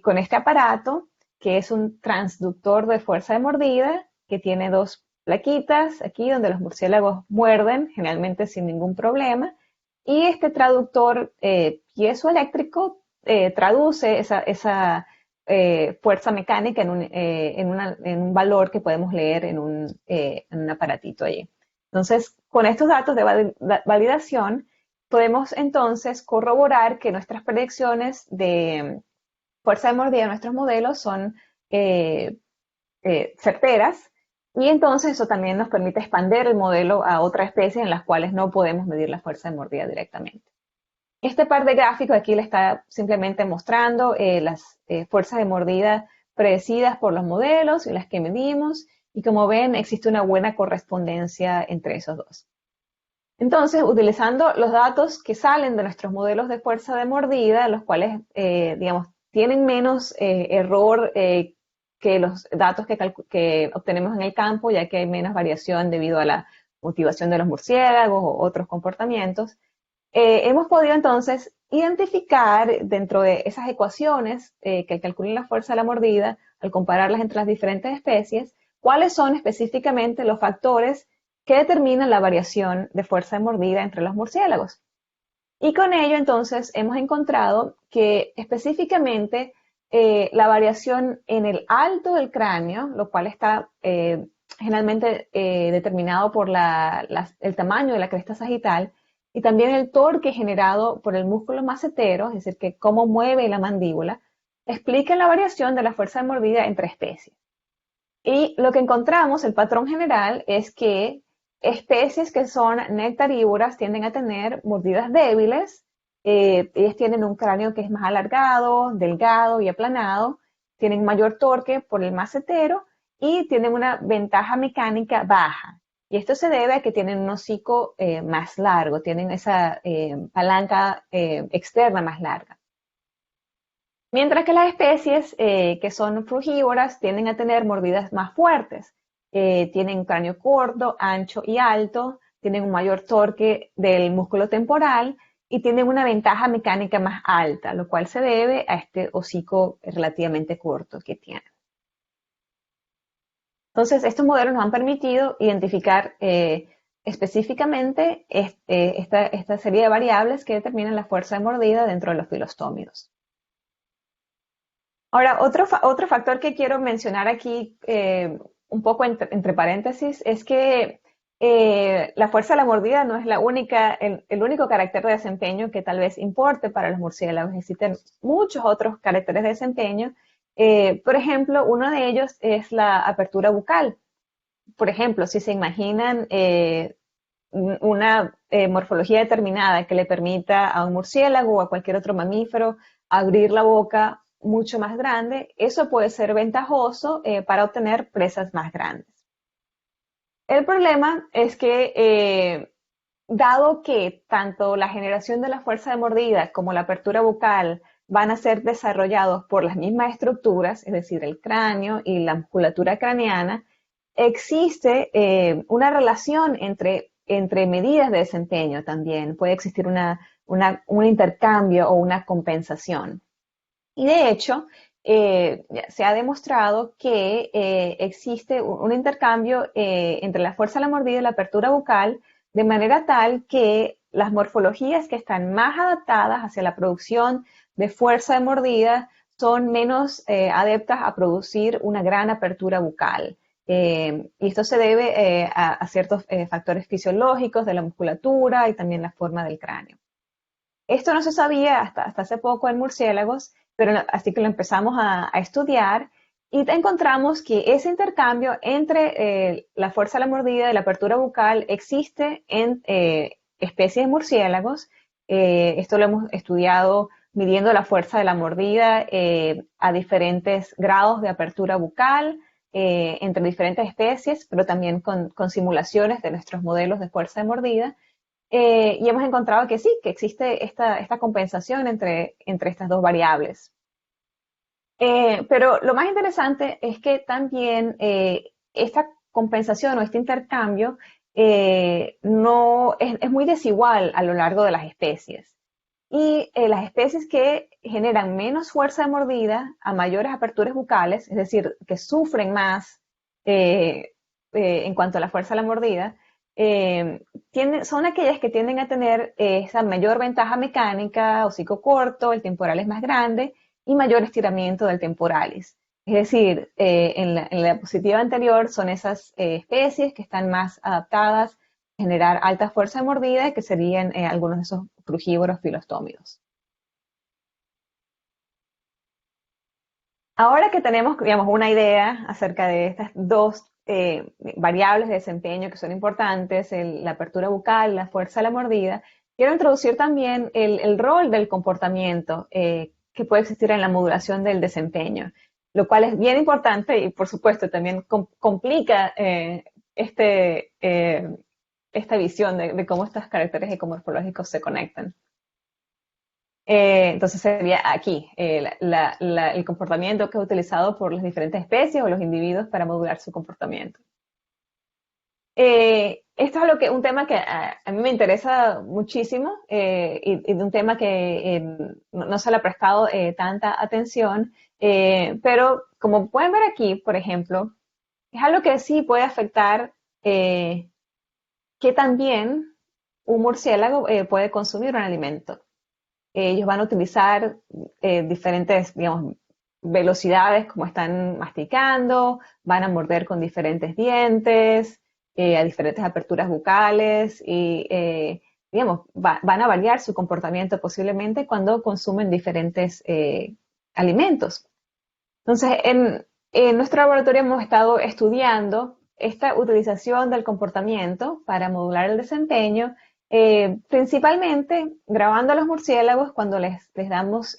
con este aparato, que es un transductor de fuerza de mordida, que tiene dos plaquitas aquí donde los murciélagos muerden, generalmente sin ningún problema. Y este traductor piezoeléctrico traduce esa fuerza mecánica en un valor que podemos leer en un aparatito allí. Entonces, con estos datos de validación, podemos entonces corroborar que nuestras predicciones de fuerza de mordida de nuestros modelos son certeras, y entonces eso también nos permite expandir el modelo a otras especies en las cuales no podemos medir la fuerza de mordida directamente. Este par de gráficos aquí le está simplemente mostrando las fuerzas de mordida predecidas por los modelos y las que medimos, y como ven existe una buena correspondencia entre esos dos. Entonces, utilizando los datos que salen de nuestros modelos de fuerza de mordida, los cuales, digamos, tienen menos error que los datos que obtenemos en el campo, ya que hay menos variación debido a la motivación de los murciélagos o otros comportamientos, hemos podido entonces identificar dentro de esas ecuaciones que calculan la fuerza de la mordida, al compararlas entre las diferentes especies, cuáles son específicamente los factores que determinan la variación de fuerza de mordida entre los murciélagos. Y con ello entonces hemos encontrado que específicamente la variación en el alto del cráneo, lo cual está generalmente determinado por el tamaño de la cresta sagital, y también el torque generado por el músculo macetero, es decir, que cómo mueve la mandíbula, explican la variación de la fuerza de mordida entre especies. Y lo que encontramos, el patrón general, es que especies que son nectarívoras tienden a tener mordidas débiles. Ellas tienen un cráneo que es más alargado, delgado y aplanado, tienen mayor torque por el macetero y tienen una ventaja mecánica baja. Y esto se debe a que tienen un hocico más largo, tienen esa palanca externa más larga. Mientras que las especies que son frugívoras tienden a tener mordidas más fuertes. Tienen un cráneo corto, ancho y alto, tienen un mayor torque del músculo temporal y tienen una ventaja mecánica más alta, lo cual se debe a este hocico relativamente corto que tienen. Entonces, estos modelos nos han permitido identificar específicamente esta serie de variables que determinan la fuerza de mordida dentro de los filostómidos. Ahora, otro factor que quiero mencionar aquí, un poco entre paréntesis, es que la fuerza de la mordida no es el único carácter de desempeño que tal vez importe para los murciélagos. Existen muchos otros caracteres de desempeño. Por ejemplo, uno de ellos es la apertura bucal. Por ejemplo, si se imaginan una morfología determinada que le permita a un murciélago o a cualquier otro mamífero abrir la boca mucho más grande, eso puede ser ventajoso para obtener presas más grandes. El problema es que, dado que tanto la generación de la fuerza de mordida como la apertura bucal van a ser desarrollados por las mismas estructuras, es decir, el cráneo y la musculatura craneana, existe una relación entre medidas de desempeño también. Puede existir un intercambio o una compensación. Y de hecho, se ha demostrado que existe un intercambio entre la fuerza de la mordida y la apertura bucal, de manera tal que las morfologías que están más adaptadas hacia la producción de fuerza de mordida son menos adeptas a producir una gran apertura bucal. Y esto se debe a ciertos factores fisiológicos de la musculatura y también la forma del cráneo. Esto no se sabía hasta hace poco en murciélagos, pero así que lo empezamos a estudiar y encontramos que ese intercambio entre la fuerza de la mordida y la apertura bucal existe en especies de murciélagos. Esto lo hemos estudiado midiendo la fuerza de la mordida a diferentes grados de apertura bucal entre diferentes especies, pero también con simulaciones de nuestros modelos de fuerza de mordida. Y hemos encontrado que sí, que existe esta compensación entre estas dos variables. Pero lo más interesante es que también esta compensación o este intercambio no es muy desigual a lo largo de las especies. Y las especies que generan menos fuerza de mordida a mayores aperturas bucales, es decir, que sufren más en cuanto a la fuerza de la mordida, son aquellas que tienden a tener esa mayor ventaja mecánica, hocico corto, el temporal es más grande y mayor estiramiento del temporalis. Es decir, en la diapositiva anterior son esas especies que están más adaptadas a generar alta fuerza de mordida, que serían algunos de esos frugívoros filostómidos. Ahora que tenemos, digamos, una idea acerca de estas dos variables de desempeño que son importantes, la apertura bucal, la fuerza de la mordida, quiero introducir también el rol del comportamiento que puede existir en la modulación del desempeño, lo cual es bien importante y, por supuesto, también complica esta visión de cómo estos caracteres ecomorfológicos se conectan. Entonces sería aquí el comportamiento que es utilizado por las diferentes especies o los individuos para modular su comportamiento. Esto es un tema que a mí me interesa muchísimo y de un tema que no se le ha prestado tanta atención, pero como pueden ver aquí, por ejemplo, es algo que sí puede afectar que también un murciélago puede consumir un alimento. Ellos van a utilizar diferentes, digamos, velocidades como están masticando, van a morder con diferentes dientes, a diferentes aperturas bucales y, digamos, van a variar su comportamiento posiblemente cuando consumen diferentes alimentos. Entonces, en nuestro laboratorio hemos estado estudiando esta utilización del comportamiento para modular el desempeño, principalmente grabando a los murciélagos cuando les damos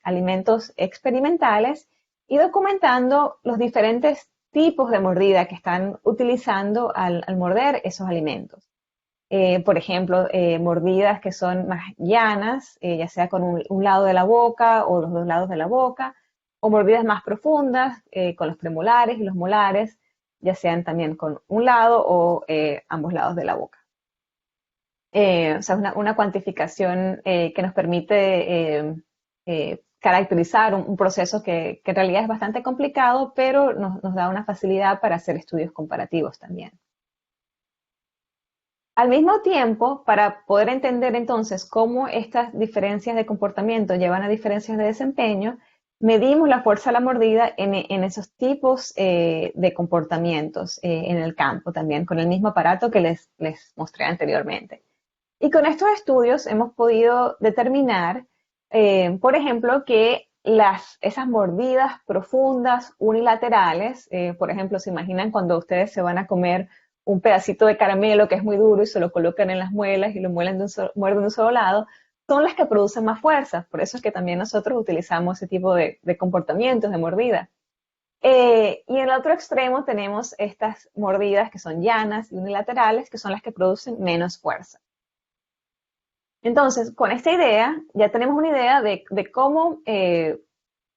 alimentos experimentales y documentando los diferentes tipos de mordida que están utilizando al morder esos alimentos. Por ejemplo, mordidas que son más llanas, ya sea con un lado de la boca o los dos lados de la boca, o mordidas más profundas con los premolares y los molares, ya sean también con un lado o ambos lados de la boca. o sea, una cuantificación que nos permite caracterizar un proceso que en realidad es bastante complicado, pero nos da una facilidad para hacer estudios comparativos también. Al mismo tiempo, para poder entender entonces cómo estas diferencias de comportamiento llevan a diferencias de desempeño, medimos la fuerza a la mordida en esos tipos de comportamientos en el campo también, con el mismo aparato que les mostré anteriormente. Y con estos estudios hemos podido determinar, por ejemplo, que esas mordidas profundas unilaterales, por ejemplo, se imaginan cuando ustedes se van a comer un pedacito de caramelo que es muy duro y se lo colocan en las muelas y lo muerden de un solo lado, son las que producen más fuerza. Por eso es que también nosotros utilizamos ese tipo de comportamientos de mordida. Y en el otro extremo tenemos estas mordidas que son llanas y unilaterales, que son las que producen menos fuerza. Entonces, con esta idea, ya tenemos una idea de cómo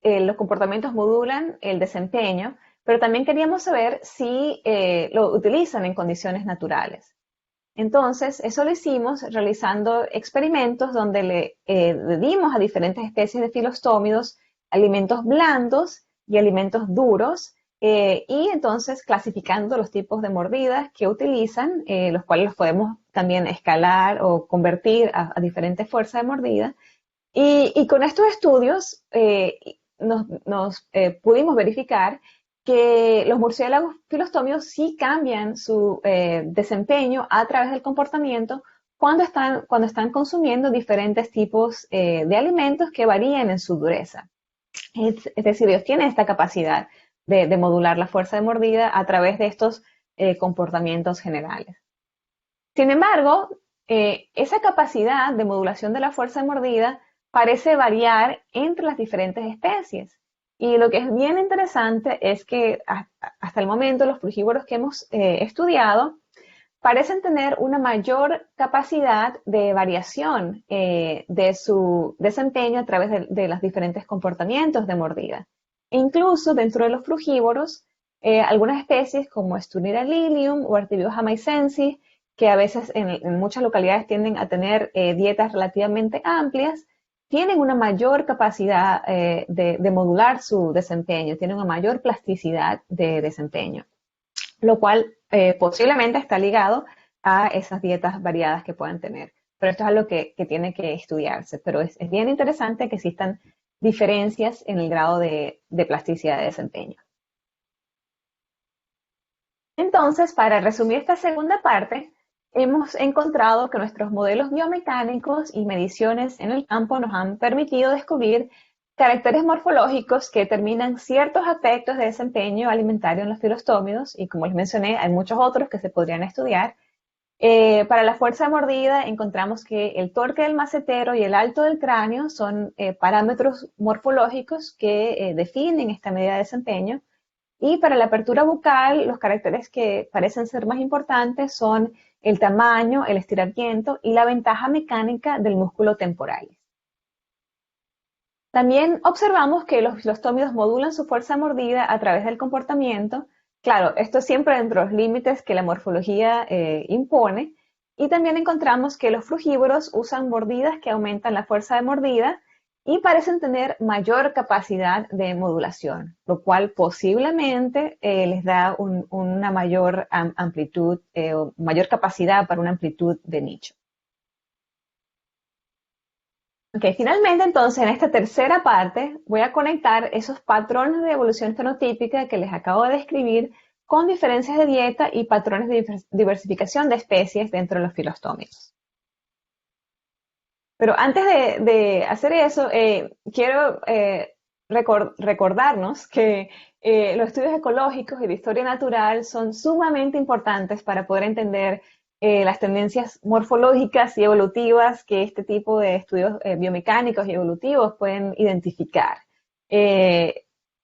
los comportamientos modulan el desempeño, pero también queríamos saber si lo utilizan en condiciones naturales. Entonces, eso lo hicimos realizando experimentos donde le dimos a diferentes especies de filostómidos alimentos blandos y alimentos duros, y entonces clasificando los tipos de mordidas que utilizan, los cuales los podemos también escalar o convertir a diferentes fuerzas de mordida. Y con estos estudios nos pudimos verificar que los murciélagos filostómicos sí cambian su desempeño a través del comportamiento cuando están consumiendo diferentes tipos de alimentos que varían en su dureza. Es decir, ellos tienen esta capacidad de modular la fuerza de mordida a través de estos comportamientos generales. Sin embargo, esa capacidad de modulación de la fuerza de mordida parece variar entre las diferentes especies. Y lo que es bien interesante es que hasta el momento los frugívoros que hemos estudiado parecen tener una mayor capacidad de variación de su desempeño a través de los diferentes comportamientos de mordida. E incluso dentro de los frugívoros, algunas especies como Sturnera lilium o Artibio jamaicensis, que a veces en muchas localidades tienden a tener dietas relativamente amplias, tienen una mayor capacidad de modular su desempeño, tienen una mayor plasticidad de desempeño, lo cual posiblemente está ligado a esas dietas variadas que puedan tener. Pero esto es algo que tiene que estudiarse. Pero es bien interesante que existan diferencias en el grado de plasticidad de desempeño. Entonces, para resumir esta segunda parte, hemos encontrado que nuestros modelos biomecánicos y mediciones en el campo nos han permitido descubrir caracteres morfológicos que determinan ciertos aspectos de desempeño alimentario en los filostómidos, y como les mencioné, hay muchos otros que se podrían estudiar. Para la fuerza de mordida encontramos que el torque del macetero y el alto del cráneo son parámetros morfológicos que definen esta medida de desempeño. Y para la apertura bucal, los caracteres que parecen ser más importantes son el tamaño, el estiramiento y la ventaja mecánica del músculo temporalis. También observamos que los filostómidos modulan su fuerza mordida a través del comportamiento. Claro, esto siempre dentro de los límites que la morfología impone. Y también encontramos que los frugívoros usan mordidas que aumentan la fuerza de mordida y parecen tener mayor capacidad de modulación, lo cual posiblemente les da una mayor amplitud o mayor capacidad para una amplitud de nicho. Ok, finalmente entonces en esta tercera parte voy a conectar esos patrones de evolución fenotípica que les acabo de describir con diferencias de dieta y patrones de diversificación de especies dentro de los filostómidos. Pero antes de hacer eso, quiero recordarnos que los estudios ecológicos y de historia natural son sumamente importantes para poder entender las tendencias morfológicas y evolutivas que este tipo de estudios biomecánicos y evolutivos pueden identificar.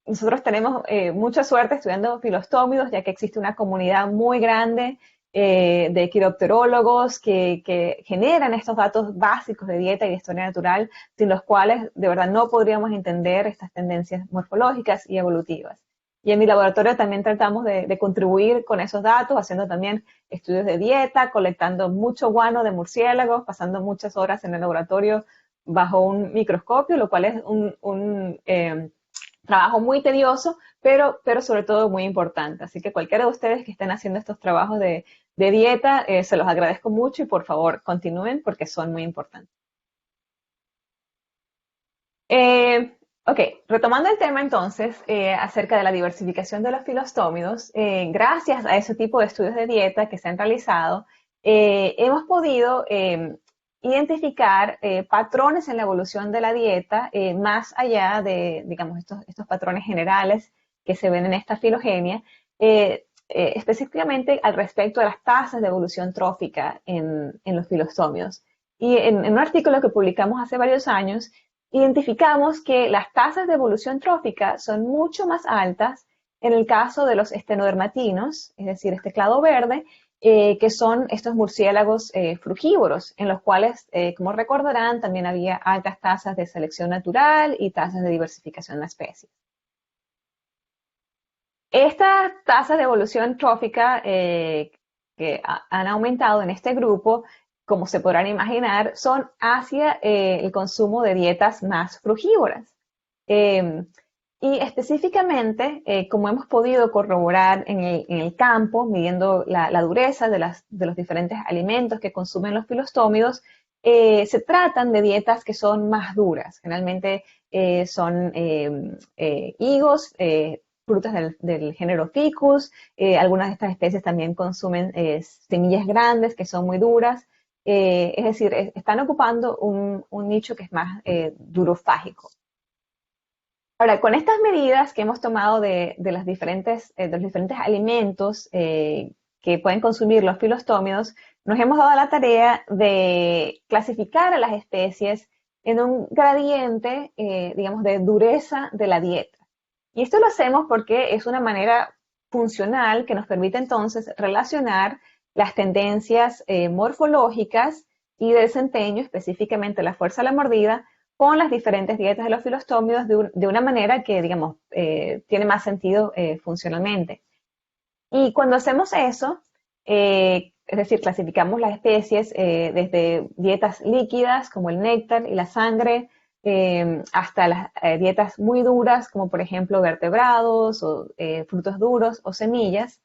Nosotros tenemos mucha suerte estudiando filostómidos, ya que existe una comunidad muy grande de quiropterólogos que generan estos datos básicos de dieta y de historia natural, sin los cuales de verdad no podríamos entender estas tendencias morfológicas y evolutivas. Y en mi laboratorio también tratamos de contribuir con esos datos, haciendo también estudios de dieta, colectando mucho guano de murciélagos, pasando muchas horas en el laboratorio bajo un microscopio, lo cual es un trabajo muy tedioso, pero sobre todo muy importante. Así que cualquiera de ustedes que estén haciendo estos trabajos de dieta, se los agradezco mucho y por favor continúen porque son muy importantes. Ok, retomando el tema entonces acerca de la diversificación de los filostómidos, gracias a ese tipo de estudios de dieta que se han realizado, hemos podido identificar patrones en la evolución de la dieta más allá de, digamos, estos patrones generales que se ven en esta filogenia, específicamente al respecto de las tasas de evolución trófica en los filostómidos. Y en un artículo que publicamos hace varios años, identificamos que las tasas de evolución trófica son mucho más altas en el caso de los estenodermatinos, es decir, este clado verde, que son estos murciélagos frugívoros, en los cuales, como recordarán, también había altas tasas de selección natural y tasas de diversificación de la especie. Estas tasas de evolución trófica que han aumentado en este grupo, como se podrán imaginar, son hacia el consumo de dietas más frugívoras. Y específicamente, como hemos podido corroborar en el campo, midiendo la dureza de los diferentes alimentos que consumen los filostómidos, se tratan de dietas que son más duras. Generalmente son higos, frutas del género Ficus. Algunas de estas especies también consumen semillas grandes que son muy duras. Es decir, están ocupando un nicho que es más durofágico. Ahora, con estas medidas que hemos tomado de los diferentes alimentos que pueden consumir los filostómidos, nos hemos dado la tarea de clasificar a las especies en un gradiente, digamos, de dureza de la dieta. Y esto lo hacemos porque es una manera funcional que nos permite entonces relacionar las tendencias morfológicas y de desempeño, específicamente la fuerza a la mordida, con las diferentes dietas de los filostómidos de una manera que, digamos, tiene más sentido funcionalmente. Y cuando hacemos eso, es decir, clasificamos las especies desde dietas líquidas como el néctar y la sangre, hasta las dietas muy duras como por ejemplo vertebrados o frutos duros o semillas,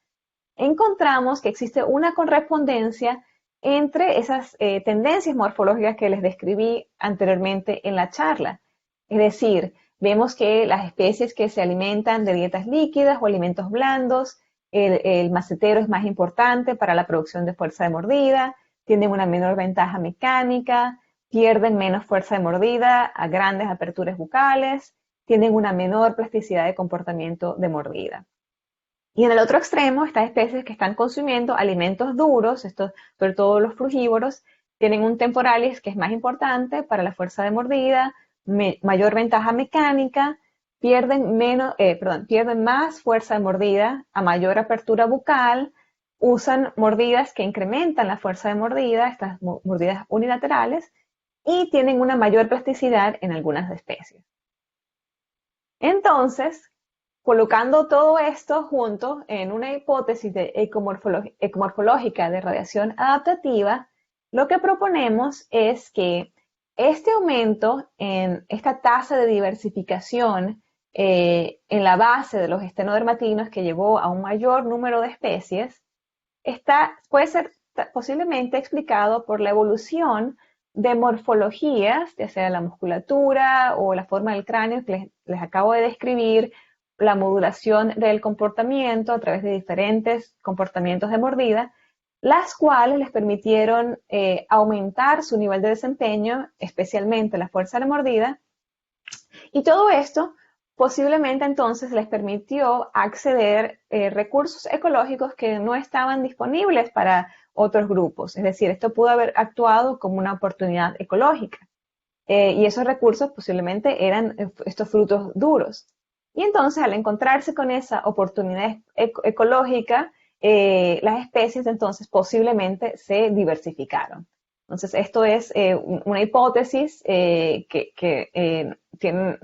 encontramos que existe una correspondencia entre esas tendencias morfológicas que les describí anteriormente en la charla. Es decir, vemos que las especies que se alimentan de dietas líquidas o alimentos blandos, el macetero es más importante para la producción de fuerza de mordida, tienen una menor ventaja mecánica, pierden menos fuerza de mordida a grandes aperturas bucales, tienen una menor plasticidad de comportamiento de mordida. Y en el otro extremo, estas especies que están consumiendo alimentos duros, estos, sobre todo los frugívoros, tienen un temporalis que es más importante para la fuerza de mordida, mayor ventaja mecánica, pierden más fuerza de mordida a mayor apertura bucal, usan mordidas que incrementan la fuerza de mordida, estas mordidas unilaterales, y tienen una mayor plasticidad en algunas especies. Entonces, colocando todo esto junto en una hipótesis de ecomorfológica de radiación adaptativa, lo que proponemos es que este aumento en esta tasa de diversificación en la base de los estenodermatinos que llevó a un mayor número de especies, puede ser posiblemente explicado por la evolución de morfologías, ya sea la musculatura o la forma del cráneo que les acabo de describir, la modulación del comportamiento a través de diferentes comportamientos de mordida, las cuales les permitieron aumentar su nivel de desempeño, especialmente la fuerza de mordida, y todo esto posiblemente entonces les permitió acceder a recursos ecológicos que no estaban disponibles para otros grupos. Es decir, esto pudo haber actuado como una oportunidad ecológica. Y esos recursos posiblemente eran estos frutos duros. Y entonces, al encontrarse con esa oportunidad ecológica, las especies entonces posiblemente se diversificaron. Entonces, esto es una hipótesis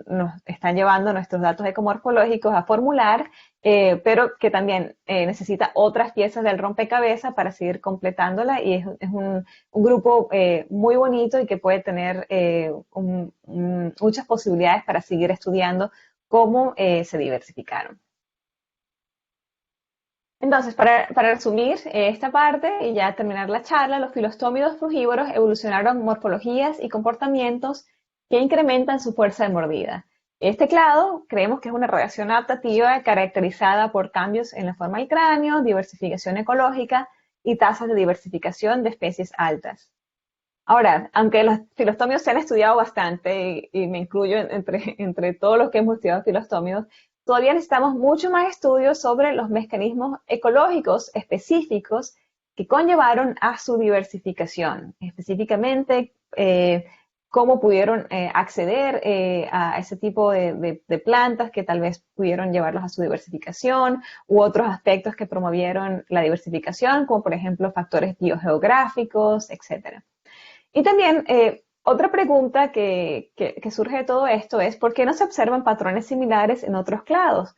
nos están llevando nuestros datos ecomorfológicos a formular, pero que también necesita otras piezas del rompecabezas para seguir completándola y es un grupo muy bonito y que puede tener muchas posibilidades para seguir estudiando cómo se diversificaron. Entonces, para resumir esta parte y ya terminar la charla, los filostómidos frugívoros evolucionaron morfologías y comportamientos que incrementan su fuerza de mordida. Este clado creemos que es una reacción adaptativa caracterizada por cambios en la forma del cráneo, diversificación ecológica y tasas de diversificación de especies altas. Ahora, aunque los filostomios se han estudiado bastante, y me incluyo entre todos los que hemos estudiado filostomios, todavía necesitamos mucho más estudios sobre los mecanismos ecológicos específicos que conllevaron a su diversificación, específicamente cómo pudieron acceder a ese tipo de plantas que tal vez pudieron llevarlos a su diversificación u otros aspectos que promovieron la diversificación, como por ejemplo factores biogeográficos, etcétera. Y también otra pregunta que surge de todo esto es ¿por qué no se observan patrones similares en otros clados?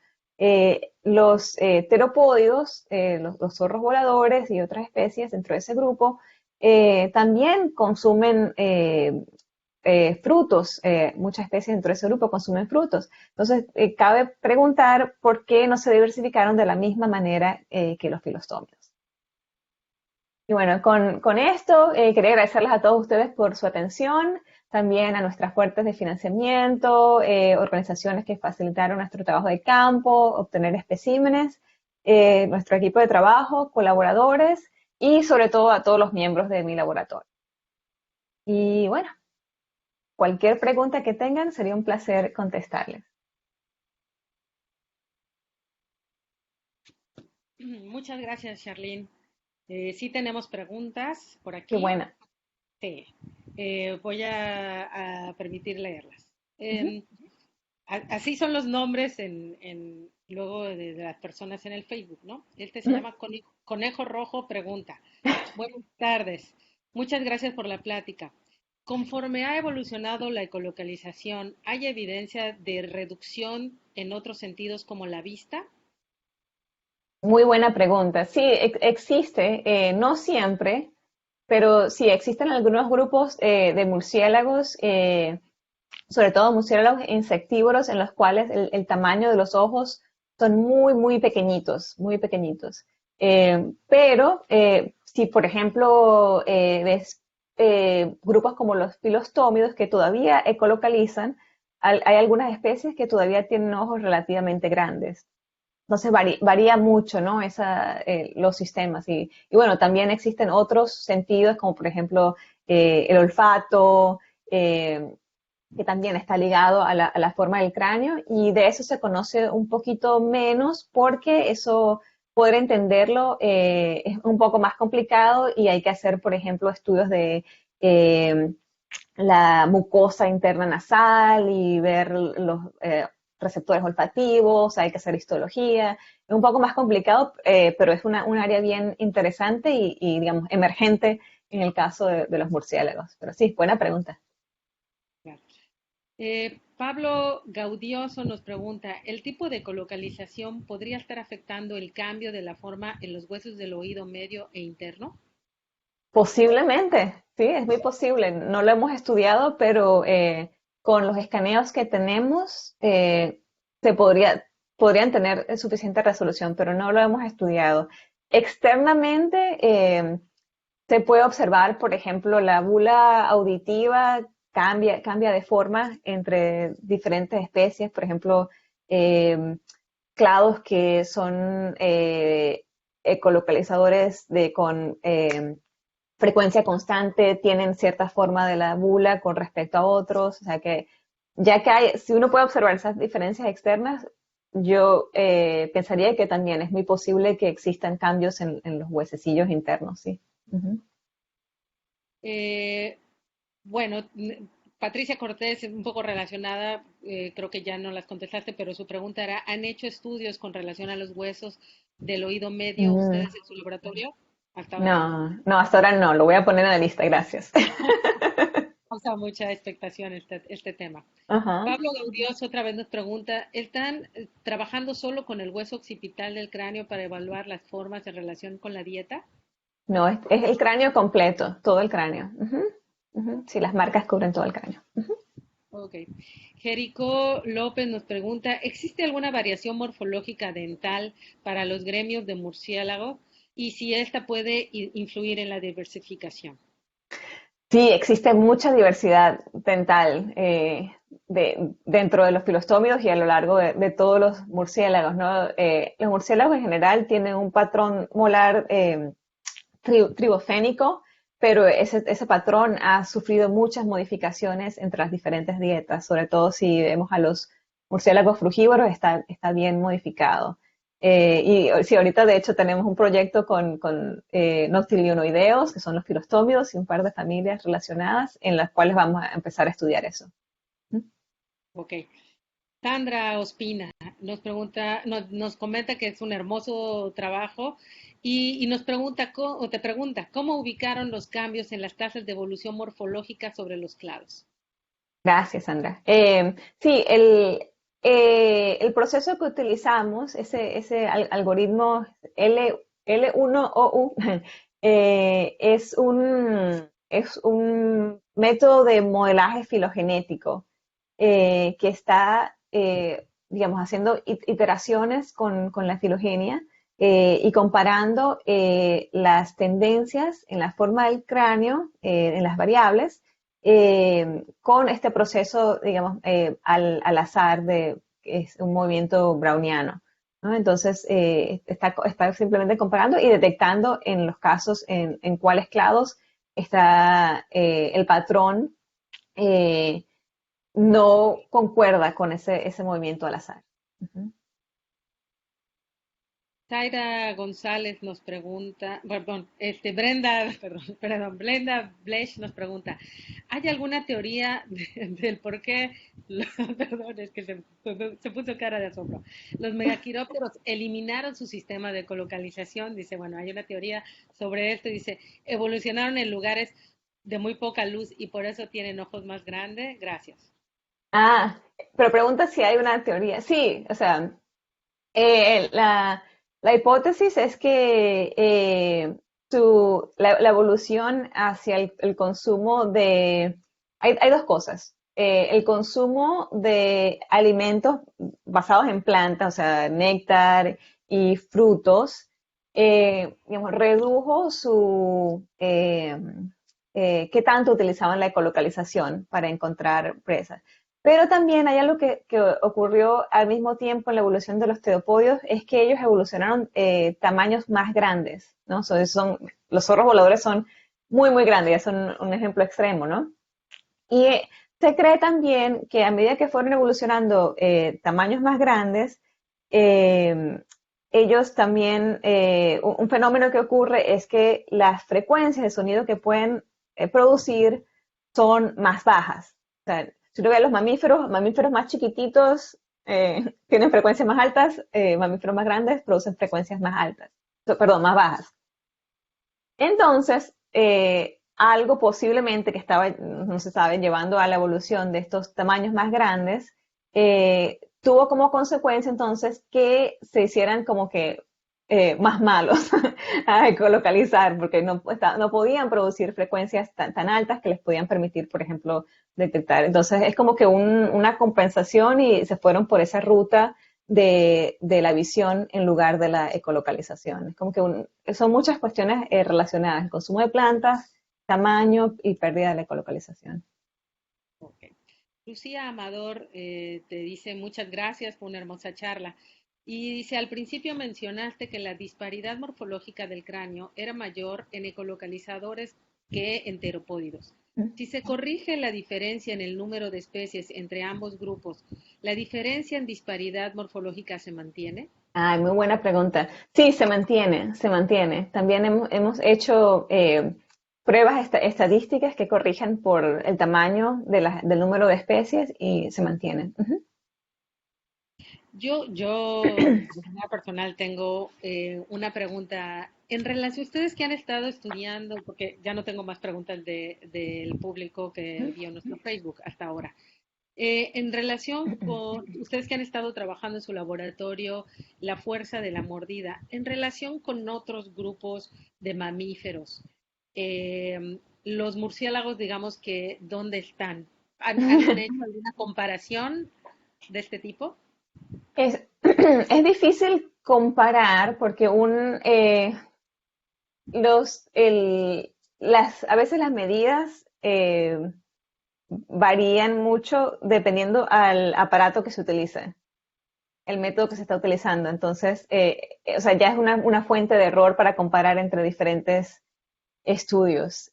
Los teropódidos, los zorros voladores y otras especies dentro de ese grupo también consumen frutos, muchas especies dentro de ese grupo consumen frutos. Entonces, cabe preguntar por qué no se diversificaron de la misma manera que los filostomios. Y bueno, con esto quería agradecerles a todos ustedes por su atención, también a nuestras fuentes de financiamiento, organizaciones que facilitaron nuestro trabajo de campo, obtener especímenes, nuestro equipo de trabajo, colaboradores y sobre todo a todos los miembros de mi laboratorio. Y bueno, cualquier pregunta que tengan sería un placer contestarles. Muchas gracias, Charlene. Sí tenemos preguntas por Qué aquí. buena. Sí, voy a permitir leerlas. Ujú. Así son los nombres luego de las personas en el Facebook, ¿no? Este se Ujú. llama Conejo Rojo Pregunta. Buenas tardes. Muchas gracias por la plática. Conforme ha evolucionado la ecolocalización, ¿hay evidencia de reducción en otros sentidos como la vista? Muy buena pregunta. Sí, existe, no siempre, pero sí existen algunos grupos de murciélagos, sobre todo murciélagos insectívoros, en los cuales el tamaño de los ojos son muy, muy pequeñitos, muy pequeñitos. Pero si, por ejemplo, ves grupos como los filostómidos que todavía ecolocalizan, hay algunas especies que todavía tienen ojos relativamente grandes. Entonces varía mucho, ¿no? Los sistemas. Y bueno, también existen otros sentidos, como por ejemplo el olfato, que también está ligado a la forma del cráneo, y de eso se conoce un poquito menos porque eso, poder entenderlo, es un poco más complicado y hay que hacer, por ejemplo, estudios de eh, la mucosa interna nasal y ver los receptores olfativos, hay que hacer histología. Es un poco más complicado, pero es un área bien interesante digamos, emergente en el caso de los murciélagos. Pero sí, buena pregunta. Claro. Pablo Gaudioso nos pregunta, ¿el tipo de colocalización podría estar afectando el cambio de la forma en los huesos del oído medio e interno? Posiblemente, sí, es muy posible. No lo hemos estudiado, pero con los escaneos que tenemos podrían tener suficiente resolución, pero no lo hemos estudiado. Externamente se puede observar, por ejemplo, la bula auditiva cambia de forma entre diferentes especies, por ejemplo, clados que son ecolocalizadores con frecuencia constante tienen cierta forma de la bula con respecto a otros, o sea que ya que si uno puede observar esas diferencias externas, yo pensaría que también es muy posible que existan cambios en los huesecillos internos, sí. Ujú. Eh, bueno, Patricia Cortés, un poco relacionada, creo que ya no las contestaste, pero su pregunta era, ¿han hecho estudios con relación a los huesos del oído medio Mm. ustedes en su laboratorio? Hasta ahora no. No, no, hasta ahora no, lo voy a poner en la lista, gracias. Causa mucha expectación este tema. Ajá. Pablo Gaudioso otra vez nos pregunta, ¿están trabajando solo con el hueso occipital del cráneo para evaluar las formas en relación con la dieta? No, es el cráneo completo, todo el cráneo. Ujú, ujú. Sí, las marcas cubren todo el cráneo. Ok. Jerico López nos pregunta, ¿existe alguna variación morfológica dental para los gremios de murciélago? Y si esta puede influir en la diversificación. Sí, existe mucha diversidad dental dentro de los filostómidos y a lo largo de todos los murciélagos, ¿no? Los murciélagos en general tienen un patrón molar tribofénico, pero ese patrón ha sufrido muchas modificaciones entre las diferentes dietas, sobre todo si vemos a los murciélagos frugívoros, está bien modificado. Y sí, ahorita de hecho tenemos un proyecto con noctilionoideos, que son los filostómidos, y un par de familias relacionadas, en las cuales vamos a empezar a estudiar eso. Ok. Sandra Ospina nos pregunta, nos comenta que es un hermoso trabajo y nos pregunta, o te pregunta, ¿cómo ubicaron los cambios en las tasas de evolución morfológica sobre los clados? Gracias, Sandra. Sí, el proceso que utilizamos, ese algoritmo L1OU, es un método de modelaje filogenético que está, digamos, haciendo iteraciones con la filogenia y comparando las tendencias en la forma del cráneo, en las variables, con este proceso, digamos, al azar que es un movimiento browniano, ¿no? Entonces, está simplemente comparando y detectando en los casos en cuáles clados está el patrón no concuerda con ese movimiento al azar. Ujú. Zaira González nos pregunta, perdón, Brenda, Brenda Blesch nos pregunta, ¿hay alguna teoría del por qué, perdón, es que se puso cara de asombro, los megaquirópteros eliminaron su sistema de colocalización? Dice, bueno, hay una teoría sobre esto, dice, evolucionaron en lugares de muy poca luz y por eso tienen ojos más grandes. Gracias. Ah, pero pregunta si hay una teoría. Sí, o sea, la hipótesis es que la evolución hacia el consumo hay dos cosas. El consumo de alimentos basados en plantas, o sea, néctar y frutos, digamos, redujo qué tanto utilizaban la ecolocalización para encontrar presas. Pero también hay algo que ocurrió al mismo tiempo en la evolución de los teropodios, es que ellos evolucionaron tamaños más grandes, ¿no? Los zorros voladores son muy, muy grandes, ya son un ejemplo extremo, ¿no? Y se cree también que a medida que fueron evolucionando tamaños más grandes, eh, ellos también, un fenómeno que ocurre es que las frecuencias de sonido que pueden producir son más bajas. O sea, si uno ve a los mamíferos más chiquititos tienen frecuencias más altas, mamíferos más grandes producen frecuencias más altas, perdón, más bajas. Entonces, algo posiblemente que estaba, no se sabe, llevando a la evolución de estos tamaños más grandes, tuvo como consecuencia entonces que se hicieran como que más malos a ecolocalizar, porque no podían producir frecuencias tan altas que les podían permitir, por ejemplo, detectar. Entonces es como que una compensación y se fueron por esa ruta de la visión en lugar de la ecolocalización. Es como que son muchas cuestiones relacionadas, el consumo de plantas, tamaño y pérdida de la ecolocalización. Ok. Lucía Amador te dice muchas gracias por una hermosa charla. Y dice, al principio mencionaste que la disparidad morfológica del cráneo era mayor en ecolocalizadores que en teropódidos. Si se corrige la diferencia en el número de especies entre ambos grupos, ¿la diferencia en disparidad morfológica se mantiene? Ay, muy buena pregunta. Sí, se mantiene, se mantiene. También hemos hecho pruebas estadísticas que corrijan por el tamaño del número de especies y se mantienen. Ujú. Yo de manera personal tengo una pregunta En relación a ustedes que han estado estudiando, porque ya no tengo más preguntas del público que vio nuestro Facebook hasta ahora. En relación con ustedes que han estado trabajando en su laboratorio, la fuerza de la mordida, en relación con otros grupos de mamíferos, los murciélagos, digamos que, ¿dónde están? ¿Han hecho alguna comparación de este tipo? Es, es difícil comparar porque a veces las medidas varían mucho dependiendo al aparato que se utilice, el método que se está utilizando. Entonces, o sea, ya es una fuente de error para comparar entre diferentes estudios.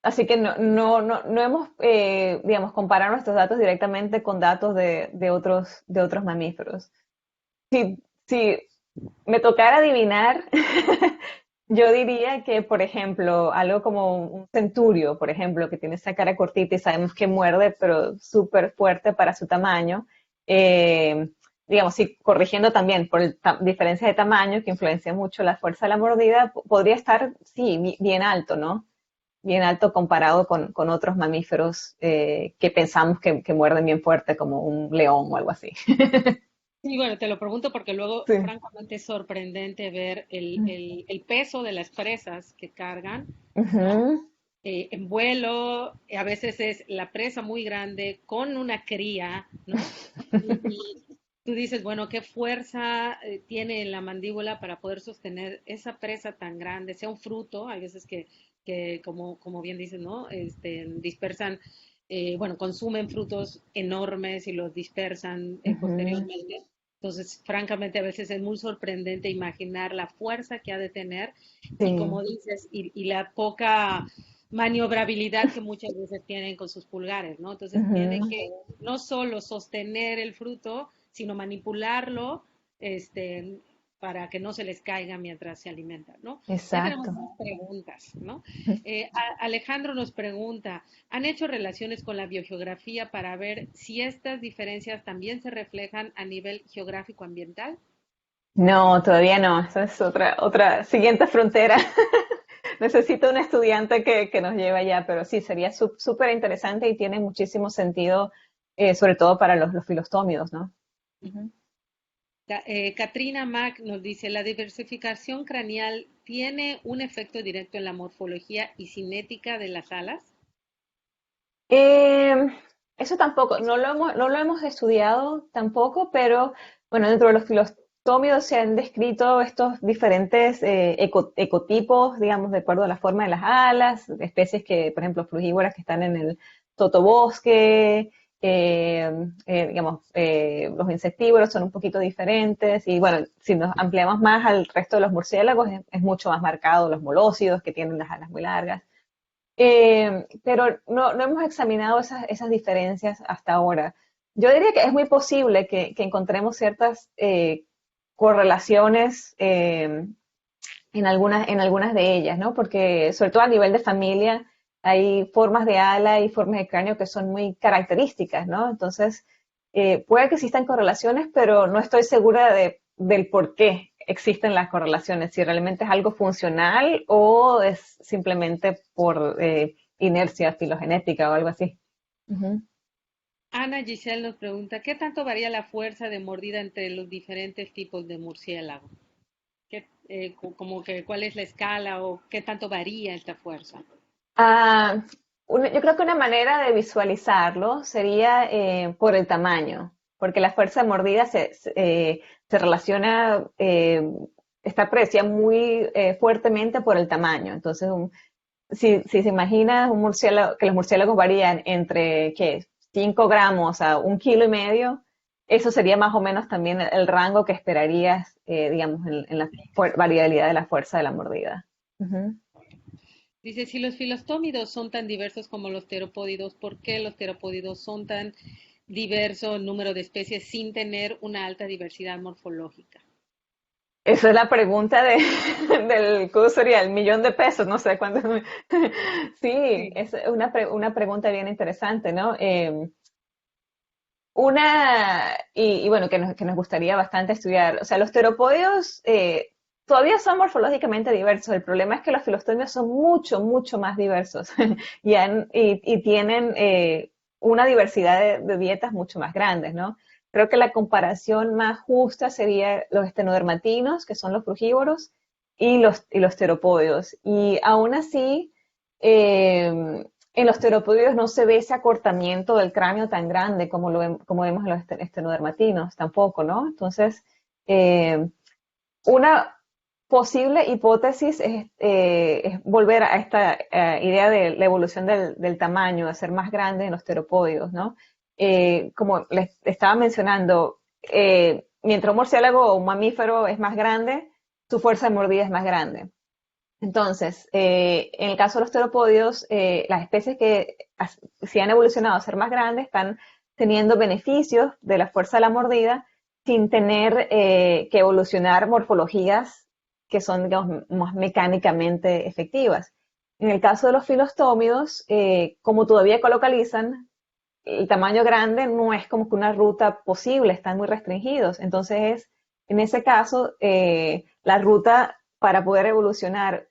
Así que no hemos, digamos, comparado nuestros datos directamente con datos de otros mamíferos. Si me tocara adivinar, yo diría que, por ejemplo, algo como un centurio, por ejemplo, que tiene esa cara cortita y sabemos que muerde, pero súper fuerte para su tamaño, eh, digamos, sí, corrigiendo también por diferencia de tamaño, que influencia mucho la fuerza de la mordida, podría estar, sí, bien alto, ¿no? Bien alto comparado con otros mamíferos que pensamos que muerden bien fuerte, como un león o algo así. Sí, bueno, te lo pregunto porque luego, Sí. francamente, es sorprendente ver el peso de las presas que cargan, ¿no? Ujú. En vuelo, a veces es la presa muy grande con una cría, ¿no? Y tú dices, bueno, ¿qué fuerza tiene en la mandíbula para poder sostener esa presa tan grande, sea un fruto? Hay veces que como bien dices, ¿no? Dispersan, bueno, consumen frutos enormes y los dispersan Ujú. posteriormente. Entonces, francamente, a veces es muy sorprendente imaginar la fuerza que ha de tener y Sí. como dices, y la poca maniobrabilidad que muchas veces tienen con sus pulgares, ¿no? Entonces tienen Ujú. que no solo sostener el fruto, sino manipularlo, este, para que no se les caiga mientras se alimentan, ¿no? Ya tenemos Exacto. más preguntas, ¿no? Alejandro nos pregunta, ¿han hecho relaciones con la biogeografía para ver si estas diferencias también se reflejan a nivel geográfico ambiental? No, todavía no. Esa es otra siguiente frontera. Necesito un estudiante que nos lleve allá, pero sí, sería súper interesante y tiene muchísimo sentido, sobre todo para los filostómidos, ¿no? Ujú. Katrina Mack nos dice, ¿la diversificación craneal tiene un efecto directo en la morfología y cinética de las alas? Eh, Eso tampoco, no lo hemos estudiado tampoco, pero bueno, dentro de los filostómidos se han descrito estos diferentes ecotipos, digamos, de acuerdo a la forma de las alas, de especies que, por ejemplo, frugívoras que están en el sotobosque, digamos, los insectívoros son un poquito diferentes y bueno, si nos ampliamos más al resto de los murciélagos, es mucho más marcado los molósidos que tienen las alas muy largas. Pero no hemos examinado esas diferencias hasta ahora. Yo diría que es muy posible que encontremos ciertas correlaciones en algunas de ellas, ¿no? Porque sobre todo a nivel de familia hay formas de ala y formas de cráneo que son muy características, ¿no? Entonces, puede que existan correlaciones, pero no estoy segura del por qué existen las correlaciones, si realmente es algo funcional o es simplemente por inercia filogenética o algo así. Ujú. Ana Giselle nos pregunta, ¿qué tanto varía la fuerza de mordida entre los diferentes tipos de murciélago? Como que, ¿cuál es la escala o qué tanto varía esta fuerza? Ah, yo creo que una manera de visualizarlo sería por el tamaño, porque la fuerza de mordida se relaciona, está predecida muy fuertemente por el tamaño. Entonces, si se imagina un murciélago, que los murciélagos varían entre, ¿qué? 5 gramos a 1,5 kilos, eso sería más o menos también el rango que esperarías, digamos, en la variabilidad de la fuerza de la mordida. Ujú. Dice, si los filostómidos son tan diversos como los teropódidos, ¿por qué los teropódidos son tan diverso número de especies sin tener una alta diversidad morfológica? Esa es la pregunta del curso sería el millón de pesos, no sé cuánto. Sí, Sí. es una pregunta bien interesante, ¿no? y bueno, que nos gustaría bastante estudiar. O sea, los teropodios todavía son morfológicamente diversos. El problema es que los filostomios son mucho, mucho más diversos y tienen una diversidad de dietas mucho más grandes, ¿no? Creo que la comparación más justa sería los estenodermatinos, que son los frugívoros, y los teropodios. Y aún así, en los teropodios no se ve ese acortamiento del cráneo tan grande como vemos en los estenodermatinos, tampoco, ¿no? Entonces, una posible hipótesis es volver a esta idea de la evolución del tamaño, de ser más grande en los teropodios, ¿no? Como les estaba mencionando, mientras un murciélago o un mamífero es más grande, su fuerza de mordida es más grande. Entonces, en el caso de los teropodios, las especies que se han evolucionado a ser más grandes están teniendo beneficios de la fuerza de la mordida sin tener que evolucionar morfologías que son, digamos, más mecánicamente efectivas. En el caso de los filostómidos, como todavía colocalizan, el tamaño grande no es como que una ruta posible, están muy restringidos. Entonces, en ese caso, la ruta para poder evolucionar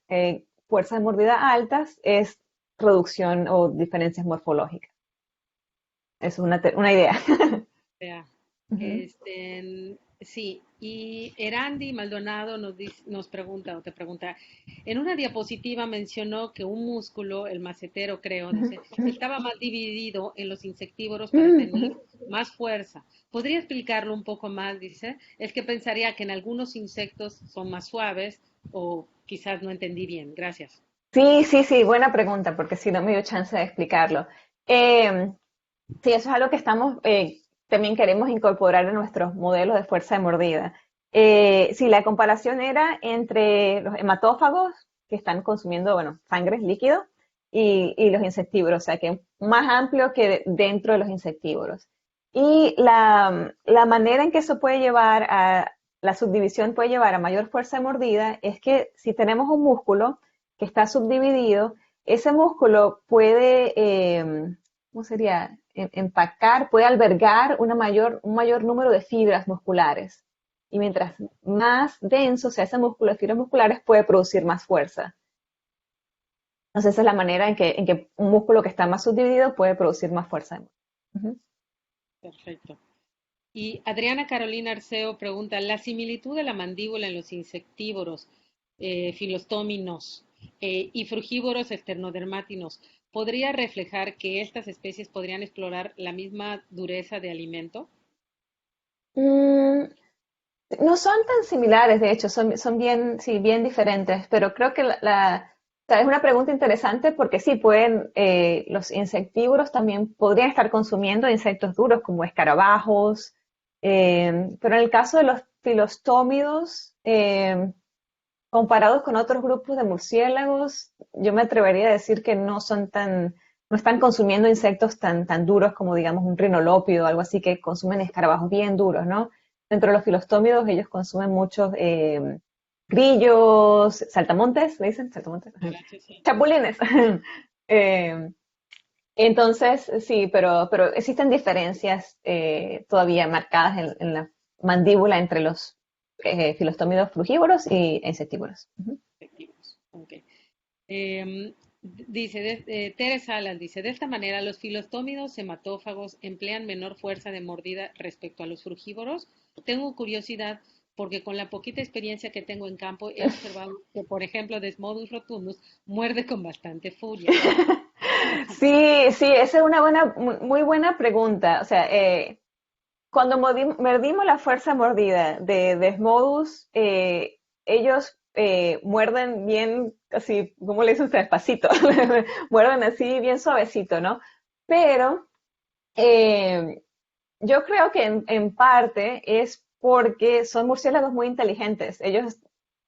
fuerzas de mordida altas es reducción o diferencias morfológicas. Es una idea. Ya. Ujú. Sí, y Erandi Maldonado nos pregunta o te pregunta, en una diapositiva mencionó que un músculo, el macetero creo, dice, estaba más dividido en los insectívoros para tener Ujú. más fuerza. ¿Podría explicarlo un poco más? Dice, es que pensaría que en algunos insectos son más suaves o quizás no entendí bien. Gracias. Sí, sí, sí, buena pregunta, porque sí, no me dio chance de explicarlo. Eh, sí, eso es algo que también queremos incorporar en nuestros modelos de fuerza de mordida. Sí, la comparación era entre los hematófagos, que están consumiendo, bueno, sangre líquido, y los insectívoros, o sea, que más amplio que dentro de los insectívoros. Y la manera en que eso puede llevar la subdivisión puede llevar a mayor fuerza de mordida es que si tenemos un músculo que está subdividido, ese músculo puede, ¿cómo sería? Empacar, puede albergar un mayor número de fibras musculares. Y mientras más denso sea ese músculo de fibras musculares, puede producir más fuerza. Entonces, esa es la manera en que un músculo que está más subdividido puede producir más fuerza. Ujú. Perfecto. Y Adriana Carolina Arceo pregunta, ¿la similitud de la mandíbula en los insectívoros, filostóminos y frugívoros esternodermátinos podría reflejar que estas especies podrían explorar la misma dureza de alimento? Mm, no son tan similares, de hecho, son bien, sí, bien diferentes, pero creo que o sea, es una pregunta interesante porque sí, los insectívoros también podrían estar consumiendo insectos duros como escarabajos, pero en el caso de los filostómidos, comparados con otros grupos de murciélagos, yo me atrevería a decir que no están consumiendo insectos tan duros como, digamos, un rinolopio o algo así que consumen escarabajos bien duros, ¿no? Dentro de los filostómidos ellos consumen muchos grillos, saltamontes, ¿le dicen? Saltamontes. Sí. Chapulines. Eh, entonces, sí, pero existen diferencias todavía marcadas en la mandíbula entre los filostómidos frugívoros y insectívoros. Ujú. Efectivos. Ok. Dice, Tere Salas dice, de esta manera los filostómidos hematófagos emplean menor fuerza de mordida respecto a los frugívoros. Tengo curiosidad porque con la poquita experiencia que tengo en campo he observado que, por ejemplo, Desmodus rotundus muerde con bastante furia. Sí, sí, esa es una muy buena pregunta. O sea, cuando mordimos la fuerza mordida de Desmodus, ellos muerden bien, así, ¿cómo le dicen ustedes? Despacito, muerden así bien suavecito, ¿no? Pero eh, yo creo que en parte es porque son murciélagos muy inteligentes. Ellos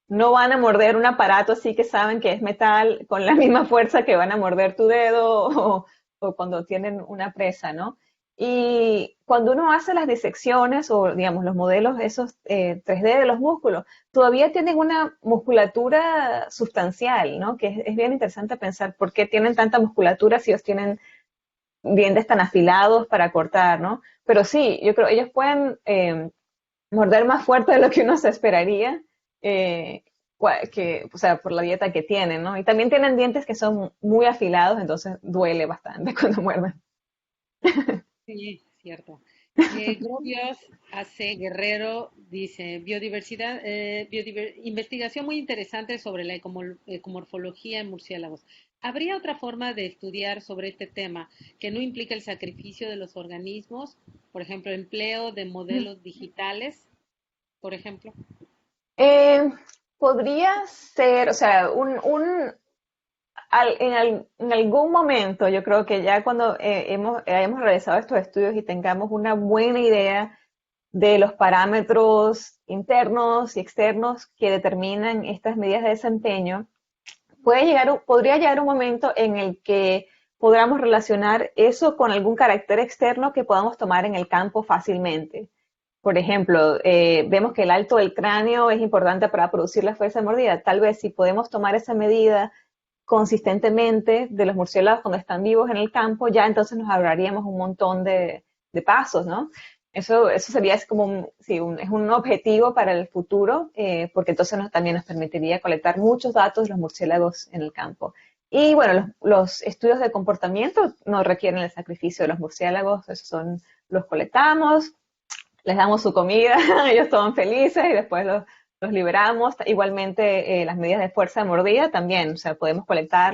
no van a morder un aparato así que saben que es metal con la misma fuerza que van a morder tu dedo o cuando tienen una presa, ¿no? Y cuando uno hace las disecciones o, digamos, los modelos esos 3D de los músculos, todavía tienen una musculatura sustancial, ¿no? Que es bien interesante pensar por qué tienen tanta musculatura si ellos tienen dientes tan afilados para cortar, ¿no? Pero sí, yo creo ellos pueden morder más fuerte de lo que uno se esperaría, eh, o sea, por la dieta que tienen, ¿no? Y también tienen dientes que son muy afilados, entonces duele bastante cuando muerden. Sí, cierto. Gropius AC Guerrero dice, investigación muy interesante sobre la ecomorfología en murciélagos. ¿Habría otra forma de estudiar sobre este tema que no implique el sacrificio de los organismos? Por ejemplo, empleo de modelos digitales, por ejemplo. Eh, Podría ser, o sea, en algún momento, yo creo que ya cuando hayamos realizado estos estudios y tengamos una buena idea de los parámetros internos y externos que determinan estas medidas de desempeño, podría llegar un momento en el que podamos relacionar eso con algún carácter externo que podamos tomar en el campo fácilmente. Por ejemplo, vemos que el alto del cráneo es importante para producir la fuerza de mordida. Tal vez si podemos tomar esa medida consistentemente de los murciélagos cuando están vivos en el campo, ya entonces nos ahorraríamos un montón de pasos, ¿no? Eso sería es como es un objetivo para el futuro, porque entonces también nos permitiría colectar muchos datos de los murciélagos en el campo. Y bueno, los estudios de comportamiento no requieren el sacrificio de los murciélagos, los colectamos, les damos su comida, ellos toman felices y después los liberamos. Igualmente, las medidas de fuerza de mordida también, o sea, podemos colectar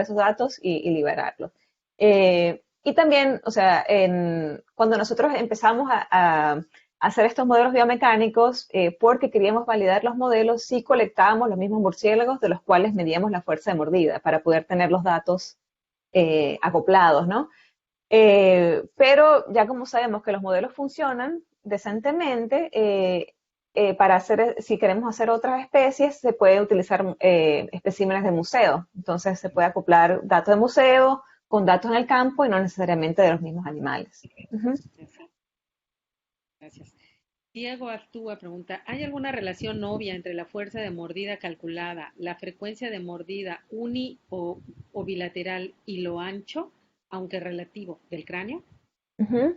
esos datos y liberarlos. Y también, o sea, cuando nosotros empezamos a hacer estos modelos biomecánicos, porque queríamos validar los modelos, sí colectábamos los mismos murciélagos de los cuales medíamos la fuerza de mordida para poder tener los datos acoplados, ¿no? Pero ya como sabemos que los modelos funcionan decentemente, si queremos hacer otras especies, se puede utilizar especímenes de museo. Entonces se puede acoplar datos de museo con datos en el campo y no necesariamente de los mismos animales. Ujú. Gracias. Diego Artúa pregunta, ¿hay alguna relación obvia entre la fuerza de mordida calculada, la frecuencia de mordida o bilateral y lo ancho, aunque relativo, del cráneo? Ujú.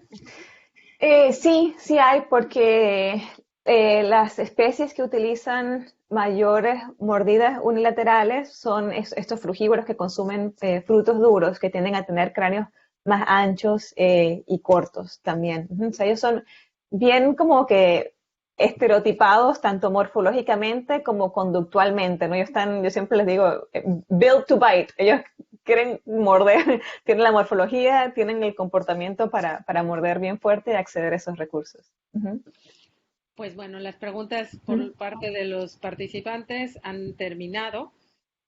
Sí, sí hay, porque las especies que utilizan mayores mordidas unilaterales son estos frugívoros que consumen frutos duros, que tienden a tener cráneos más anchos y cortos también. Ujú. O sea, ellos son bien como que estereotipados tanto morfológicamente como conductualmente, ¿no? Yo siempre les digo, built to bite. Ellos quieren morder, tienen la morfología, tienen el comportamiento para morder bien fuerte y acceder a esos recursos. Ujú. Pues bueno, las preguntas por parte de los participantes han terminado.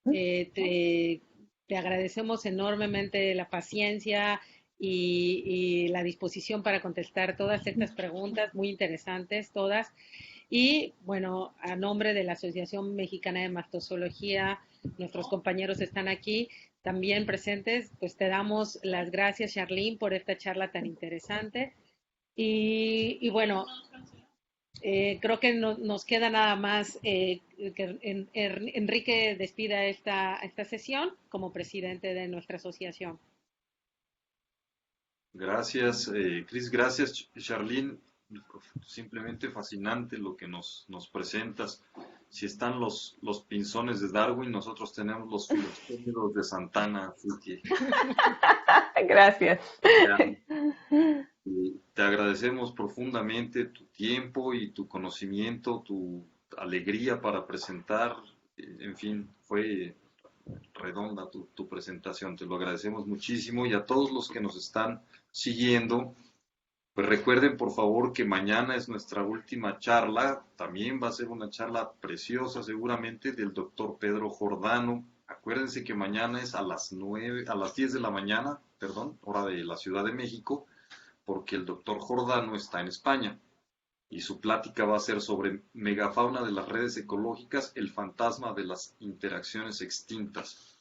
Te agradecemos enormemente la paciencia y la disposición para contestar todas estas preguntas, muy interesantes todas. Y bueno, a nombre de la Asociación Mexicana de Mastozoología, nuestros compañeros están aquí también presentes, pues te damos las gracias, Charlene, por esta charla tan interesante. Y bueno, creo que nos queda nada más que Enrique despida esta sesión como presidente de nuestra asociación. Gracias, Cris, gracias, Charlene. Simplemente fascinante lo que nos presentas. Si están los pinzones de Darwin, nosotros tenemos los filostómeros de Santana, así que Gracias. ya, te agradecemos profundamente tu tiempo y tu conocimiento, tu alegría para presentar. En fin, fue redonda tu presentación. Te lo agradecemos muchísimo y a todos los que nos están siguiendo. Pues recuerden por favor que mañana es nuestra última charla, también va a ser una charla preciosa seguramente del doctor Pedro Jordano. Acuérdense que mañana es a las 10 de la mañana, perdón, hora de la Ciudad de México, porque el doctor Jordano está en España y su plática va a ser sobre megafauna de las redes ecológicas, el fantasma de las interacciones extintas.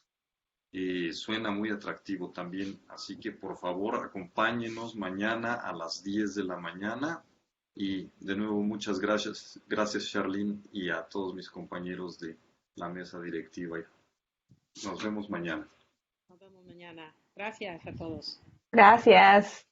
Suena muy atractivo también, así que por favor acompáñenos mañana a las 10 de la mañana y de nuevo muchas gracias, gracias Charlene y a todos mis compañeros de la mesa directiva. Nos vemos mañana. Nos vemos mañana. Gracias a todos. Gracias.